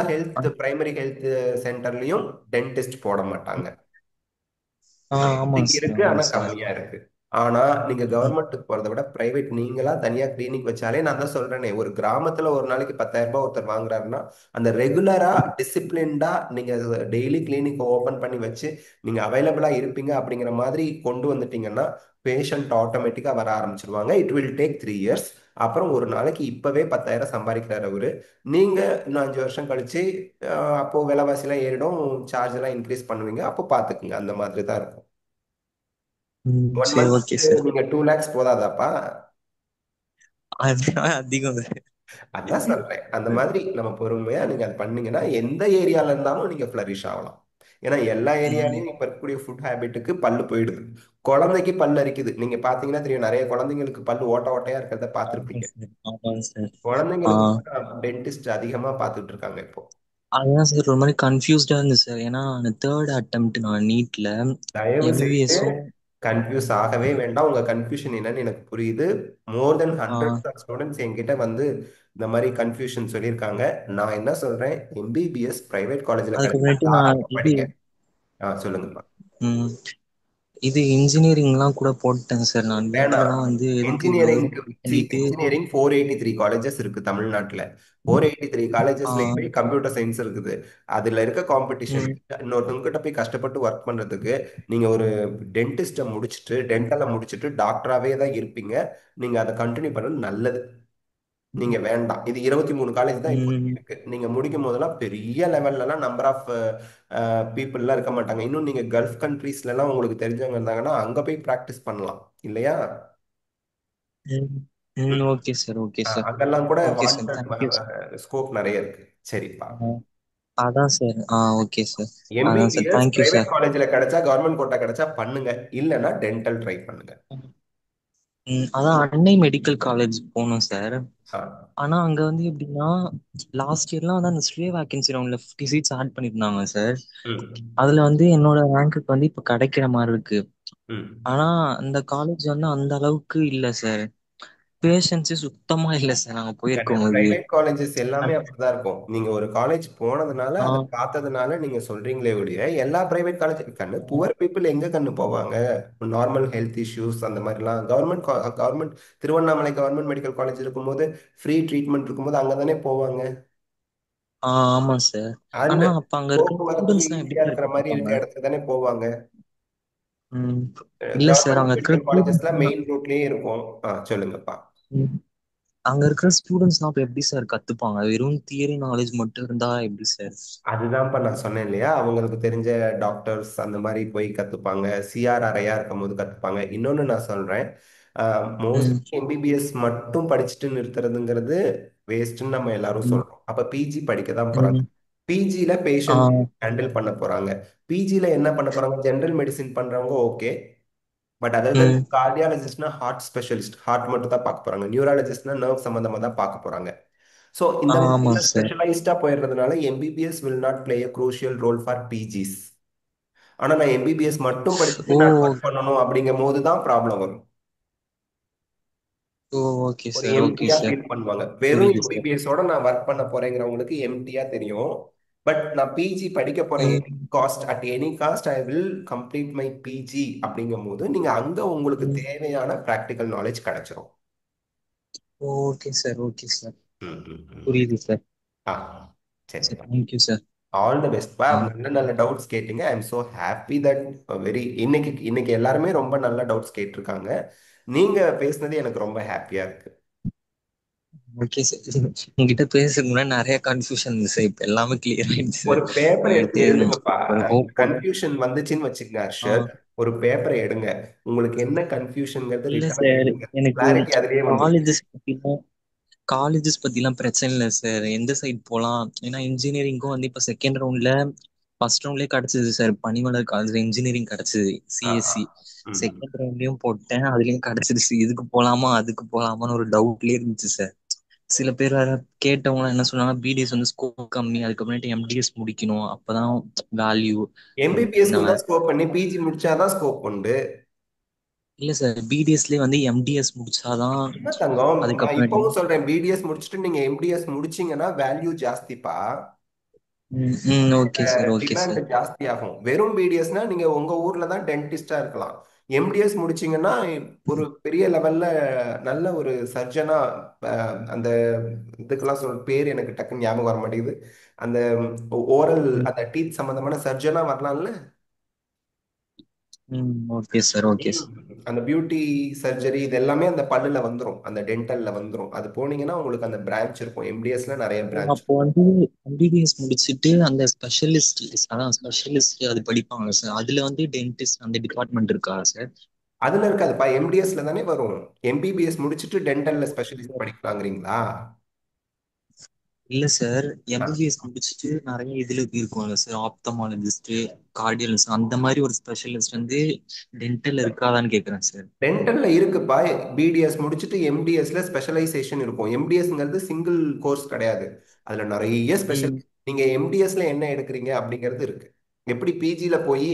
பிரைமரி ஹெல்த் சென்டர்லயும் டென்டிஸ்ட் போட மாட்டாங்க. ஆமாங்க இருக்கு சார், இருக்கு, ஆனா ஆமாங்க சார். கம்மியா இருக்கு. ஆனா நீங்க ம், கவர்மெண்ட்டுக்கு போறதை விட பிரைவேட் நீங்களா தனியா கிளினிக் வச்சாலே, நான் தான் சொல்றேனே, ஒரு கிராமத்துல ஒரு நாளைக்கு 10,000 ரூபாய் ஒருத்தர் வாங்குறாருன்னா அந்த ரெகுலரா டிசிப்ளின்டா நீங்க டெய்லி கிளினிக் ஓபன் பண்ணி வச்சு நீங்க அவைலபிளா இருப்பீங்க அப்படிங்கிற மாதிரி கொண்டு வந்துட்டீங்கன்னா பேஷண்ட் ஆட்டோமேட்டிக்கா வர ஆரம்பிச்சிருவாங்க. It will take 3 years. அப்புறம் ஒரு நாளைக்கு இப்பவே 10,000 சம்பாதிக்கிறாரு அவரு. நீங்க இன்னும் 5 வருஷம் கழிச்சு அப்போ விலைவாசி எல்லாம் ஏறிடும், சார்ஜ் எல்லாம் இன்க்ரீஸ் பண்ணுவீங்க, அப்போ பாத்துக்குங்க. அந்த மாதிரி தான் இருக்கும். ம், ஒன் சரி, ஓகே மந்த்க்கு சார். நீங்க 2 lakhs போதாதாப்பா? அது அதிகம் சார். அதான் சொல்றேன், அந்த மாதிரி நம்ம பொறுமையா நீங்க அது பண்ணீங்கன்னா எந்த ஏரியால இருந்தாலும் நீங்க ஃபிளரிஷ் ஆகலாம். ஏன்னா எல்லா ம், ஏரியாலையும் இப்ப இருக்கக்கூடிய ஃபுட் ஹேபிட்டுக்கு பல்லு போயிடுது. குழந்தைக்கு பல்லு அரிக்குது, நீங்க பாத்தீங்கன்னா தெரியும், நிறைய குழந்தைங்களுக்கு பல்லு ஓட்ட ஓட்டையா இருக்கிறத ஆமாங்க பார்த்திருப்பீங்க. சார், ஆமாங்க சார். ஆ குழந்தைங்களுக்கு டென்டிஸ்ட் அதிகமா பார்த்துட்டு இருக்காங்க இப்போ. அதுதான் சார் ஒரு மாதிரி கன்ஃபியூஸ்டா இருந்துச்சு சார். ஏன்னா அந்த தேர்ட் அட்டெம்ப்ட் நான் நீட்ல தயவு செய்து எம்பிபிஎஸும். கன்ஃபியூஸ் ஆகவே வேண்டாம். உங்க கன்ஃபியூஷன் என்னன்னு எனக்கு புரியுது. மோர் தென் ஹண்ட்ரட்ஸ் ஆஃப் ஸ்டூடெண்ட்ஸ் என்கிட்ட வந்து இந்த மாதிரி கன்ஃபியூஷன் சொல்லியிருக்காங்க. நான் என்ன சொல்றேன், எம்பிபிஎஸ் பிரைவேட் காலேஜ்ல கிடைச்சா அதுக்கப்புறமேட்டு நான் தாராளமா இது படிங்க. சொல்லுங்கப்பா. ம், இது இன்ஜினியரிங்லாம் கூட போட்டேன் சார். நான் வீட்டில வேணாம். தான் வந்து எதுக்கு இவ்வளோ இன்ஜினியரிங்க்கு பண்ணிட்டு. இன்ஜினியரிங் 483 காலேஜஸ் இருக்கு தமிழ்நாட்டுல. 483 ஆ காலேஜஸ்லயுமே கம்ப்யூட்டர் சயின்ஸ் இருக்குது. அதுல இருக்க காம்படிஷன் ம், இன்னொருத்தவங்க கிட்ட போய் கஷ்டப்பட்டு ஒர்க் பண்றதுக்கு நீங்க ஒரு டென்டிஸ்ட முடிச்சுட்டு டென்டலை முடிச்சுட்டு டாக்டராகவே தான் இருப்பீங்க. நீங்க அதை கண்டினியூ பண்ணது நல்லது. நீங்க வேண்டாம், இது 23 காலேஜ் தான் இப்போதைக்கு ம், இருக்கு. நீங்க முடிக்கும் போதெல்லாம் பெரிய லெவல்ல எல்லாம் நம்பர் ஆஃப் பீப்புள்லாம் இருக்க மாட்டாங்க. இன்னும் நீங்க கல்ஃப் கண்ட்ரீஸ்ல எல்லாம் உங்களுக்கு தெரிஞ்சவங்க இருந்தாங்கன்னா அங்க போய் ப்ராக்டிஸ் பண்ணலாம் இல்லையா? ம், ம். Okay sir, okay sir. அங்கெல்லாம் கூட okay sir, wanted thank you sir. Scope நிறைய இருக்கு. சரிப்பா. அதான் சார். Okay sir. அதான் sir, MBBS thank you private sir. காலேஜ்ல கிடைச்சா, கவர்மெண்ட் கோட்டா கிடைச்சா பண்ணுங்க, இல்லைன்னா டென்டல் ட்ரை பண்ணுங்க. அதான் அன்னை மெடிக்கல் காலேஜ் போகணும் சார். ஆ, ஆனா அங்க வந்து எப்படின்னா லாஸ்ட் இயர்லாம் வந்து அந்த ஸ்டே வேகன்சி ரவுண்ட்ல 50 சீட்ஸ் ஆட் பண்ணிருந்தாங்க சார். ம், அதுல வந்து என்னோட ரேங்க்குக்கு வந்து இப்ப கிடைக்கிற மாதிரி இருக்கு. ம் ஆனா அந்த காலேஜ் வந்து அந்த அளவுக்கு இல்ல சார். பேஷன்ஸே சுத்தமா இல்ல சார் நாங்க போயிருக்கும் போது. பிரைவேட் காலேஜஸ் எல்லாமே அப்படிதான் இருக்கும். நீங்க ஒரு காலேஜ் போனதுனால ஆ, அதை பார்த்ததுனால நீங்க சொல்றீங்களே ஒழிய எல்லா பிரைவேட் காலேஜ் கண்ணு புவர் பீப்புள் எங்க கண்ணு போவாங்க? நார்மல் ஹெல்த் இஷ்யூஸ் அந்த மாதிரிலாம் government Tiruvannamalai government medical college இருக்கும்போது ஃப்ரீ ட்ரீட்மெண்ட் இருக்கும்போது அங்க தானே போவாங்க. ஆமா சார். அந்த ஆனா அப்ப அங்க இருக்க போக்குவரத்து ஸ்டூடெண்ட்ஸ் எல்லாம் எப்படி ஈஸியா சார் இருக்கிற மாதிரி கத்துப்பாங்க? இருக்க இடத்துக்கு தானே போவாங்க. ம். இல்ல சார் கவர்மெண்ட் அங்க இருக்கிற மெடிக்கல் காலேஜஸ்ல ஸ்டூடெண்ட்ஸ் மெயின் ரோட்லயே இருக்கும். சொல்லுங்கப்பா. அங்க இருக்கிற ஸ்டூடெண்ட்ஸ்லாம் அப்ப எப்படி சார் கத்துப்பாங்க? வெறும் தியரி நாலேஜ் மட்டும் இருந்தா எப்படி சார்? அதுதான்ப்பா நான் சொன்னேன் இல்லையா, அவங்களுக்கு தெரிஞ்ச டாக்டர்ஸ் அந்த மாதிரி போய் கத்துப்பாங்க. சிஆர்ஆர்ஐயா இருக்கும் போது கத்துப்பாங்க. இன்னொன்னு நான் சொல்றேன், ம், மோஸ்ட்லி எம்பிபிஎஸ் மட்டும் படிச்சுட்டு நிறுத்துறதுங்கிறது வேஸ்ட்னு நம்ம எல்லாரும் ம், சொல்றோம். அப்ப பிஜி படிக்க தான் போறாங்க. ம். பிஜில ஆ, பேஷண்ட் ஹேண்டில் பண்ண போறாங்க. பிஜில என்ன பண்ண போறாங்க? ஜெனரல் மெடிசின் பண்றவங்க ஓகே. பட் அதாவது ம். கார்டியாலஜிஸ்ட்னா ஹார்ட் ஸ்பெஷலிஸ்ட், ஹார்ட் மட்டும் தான் பார்க்க போறாங்க. நியூராலஜிஸ்ட்னா நர்வ் சம்பந்தமா தான் பார்க்க போறாங்க. ஸோ இந்த ஆமா மாதிரிலாம் சார். ஸ்பெஷலைஸ்டா போயிடுறதுனால MBBS will not play a crucial role for PGs. ஆனா நான் எம்பிபிஎஸ் மட்டும் படிச்சுட்டு ஓ, நான் ஒர்க் பண்ணணும் அப்படிங்கும் போது தான் ப்ராப்ளம் வரும். ஓ, ஓகே ஒரு சார், ஓகே எம்டியா சார். ஃபீல் பண்ணுவாங்க. வெறும் புரியுது சார். எம்பிபிஎஸோட நான் ஒர்க் பண்ண போறேங்கிறவங்களுக்கு எம்டியா தெரியும். பட் நான் பிஜி படிக்க போறேன், எனி ம், cost at any cost I will complete my PG அப்படிங்கும் போது நீங்க அங்க உங்களுக்கு ம். தேவையான ப்ராக்டிக்கல் நாலேஜ் கிடைச்சிரும். Okay sir, okay sir. ம், ம், ம். புரியுது சார். ஆ சரி, சரிப்பா. Thank you sir. ஆல் த பெஸ்ட்பா. ஆ, நல்ல நல்ல டவுட்ஸ் கேட்டீங்க. I am so happy that இன்னைக்கு இன்னைக்கு எல்லாருமே ரொம்ப நல்ல டவுட்ஸ் கேட்டிருக்காங்க. நீங்க பேசுனது எனக்கு ரொம்ப ஹாப்பியா இருக்கு. Okay sir. உங்ககிட்ட பேசுறதுக்கு முன்னாடி நிறைய கன்ஃபியூஷன் இருந்துச்சு சார். இப்ப எல்லாமே கிளியர் ஆயிடுச்சு ஒரு சார். பேப்பர் எடுத்து அடுத்து எழுதுங்கப்பா. ஒரு ஹோப். கன்ஃபியூஷன் வந்துச்சுன்னு வச்சுக்கங்க ஆ, ஹர்ஷத், ஒரு பேப்பரை எடுங்க. உங்களுக்கு என்ன கன்ஃபியூஷன்ங்கிறது இல்ல ரிட்டனா சார், எழுதுங்க. எனக்கு கிளாரிட்டி அதுலயே வந்துடும். காலேஜஸ் பத்திலாம் பிரச்சனை இல்லை சார். எந்த சைட் போகலாம்? ஏன்னா இன்ஜினியரிங்கும் வந்து இப்போ செகண்ட் ரவுண்ட்ல ஃபர்ஸ்ட் ரவுண்ட்லேயே கிடைச்சது சார். பனிமலர் காலேஜ்ல இன்ஜினியரிங் கிடைச்சது, ஆ, சிஎஸ்சி. ம். செகண்ட் ரவுண்ட்லயும் போட்டேன், அதுலயும் கிடைச்சிருச்சு. இதுக்கு போலாமா அதுக்கு போலாமான்னு ஒரு டவுட்லயே இருந்துச்சு சார். சில பேர் வேற கேட்டவங்க என்ன சொன்னாங்க, பிடிஎஸ் வந்து ஸ்கோப் கம்மி, அதுக்கப்புறமேட்டு எம்டிஎஸ் முடிக்கணும், அப்பதான் வேல்யூ எம்பிபிஎஸ்க்கு அப்படின்னாங்க. தான் ஸ்கோப் பண்ணி பிஜி முடிச்சாதான் ஸ்கோப் உண்டு. இல்ல சார், பிடிஎஸ்லயே வந்து எம்டிஎஸ் முடிச்சாதான் என்ன தங்கம், நான் அதுக்கப்புறமேட்டு. இப்பவும் சொல்றேன், பிடிஎஸ் முடிச்சுட்டு நீங்க எம்டிஎஸ் முடிச்சீங்கன்னா வேல்யூ ஜாஸ்திப்பா. Okay sir, okay demand sir. ஜாஸ்தி ஆகும். வெறும் பிடிஎஸ்னா நீங்க உங்க ஊர்ல தான் டென்டிஸ்டா இருக்கலாம். எம்டிஎஸ் முடிச்சீங்கன்னா ஒரு பெரிய லெவல்ல நல்ல ஒரு சர்ஜனா, அந்த இதுக்கெல்லாம் பேர் எனக்கு டக்குன்னு ஞாபகம் வர மாட்டேங்குது. அந்த ஓரல், அந்த டீத் சம்பந்தமான சர்ஜனா வரலாம்ல. Okay sir, okay sir. அந்த பியூட்டி சர்ஜரி இது எல்லாமே அந்த பல்லுல வந்துரும், அந்த டென்டல்ல வந்துரும். அது போனீங்கன்னா உங்களுக்கு அந்த பிரான்ச் இருக்கும். எம்டிஎஸ்ல நிறைய பிரான்ச். அப்போ வந்து எம்பிபிஎஸ் முடிச்சுட்டு அந்த ஸ்பெஷலிஸ்ட், அதான் ஸ்பெஷலிஸ்ட் அது படிப்பாங்க சார். அதுல வந்து டென்டிஸ்ட் அந்த டிபார்ட்மெண்ட் இருக்கா சார்? அதுல இருக்காதுப்பா, எம்டிஎஸ்ல தானே வரும். எம்பிபிஎஸ் முடிச்சுட்டு டென்டல்ல ஸ்பெஷலிஸ்ட் படிக்கலாங்கிறீங்களா? இல்ல சார், ஆ. எம்பிபிஎஸ் முடிச்சுட்டு நிறைய இதுல இருக்குவாங்க சார். ஆப்தமாலஜிஸ்ட், கார்டியலிஸ்ட், அந்த மாதிரி ஒரு ஸ்பெஷலிஸ்ட் வந்து டென்டல் இருக்காதான்னு கேக்குறேன் சார். டென்டல்ல இருக்குப்பா. பிடிஎஸ் முடிச்சுட்டு எம்டிஎஸ்ல ஸ்பெஷலைசேஷன் இருக்கும். எம்டிஎஸ்ங்கிறது சிங்கிள் கோர்ஸ் கிடையாது. அதுல நிறைய ஸ்பெஷல். ம் நீங்க எம்டிஎஸ்ல என்ன எடுக்கிறீங்க அப்படிங்கிறது இருக்கு. எப்படி பிஜில போய்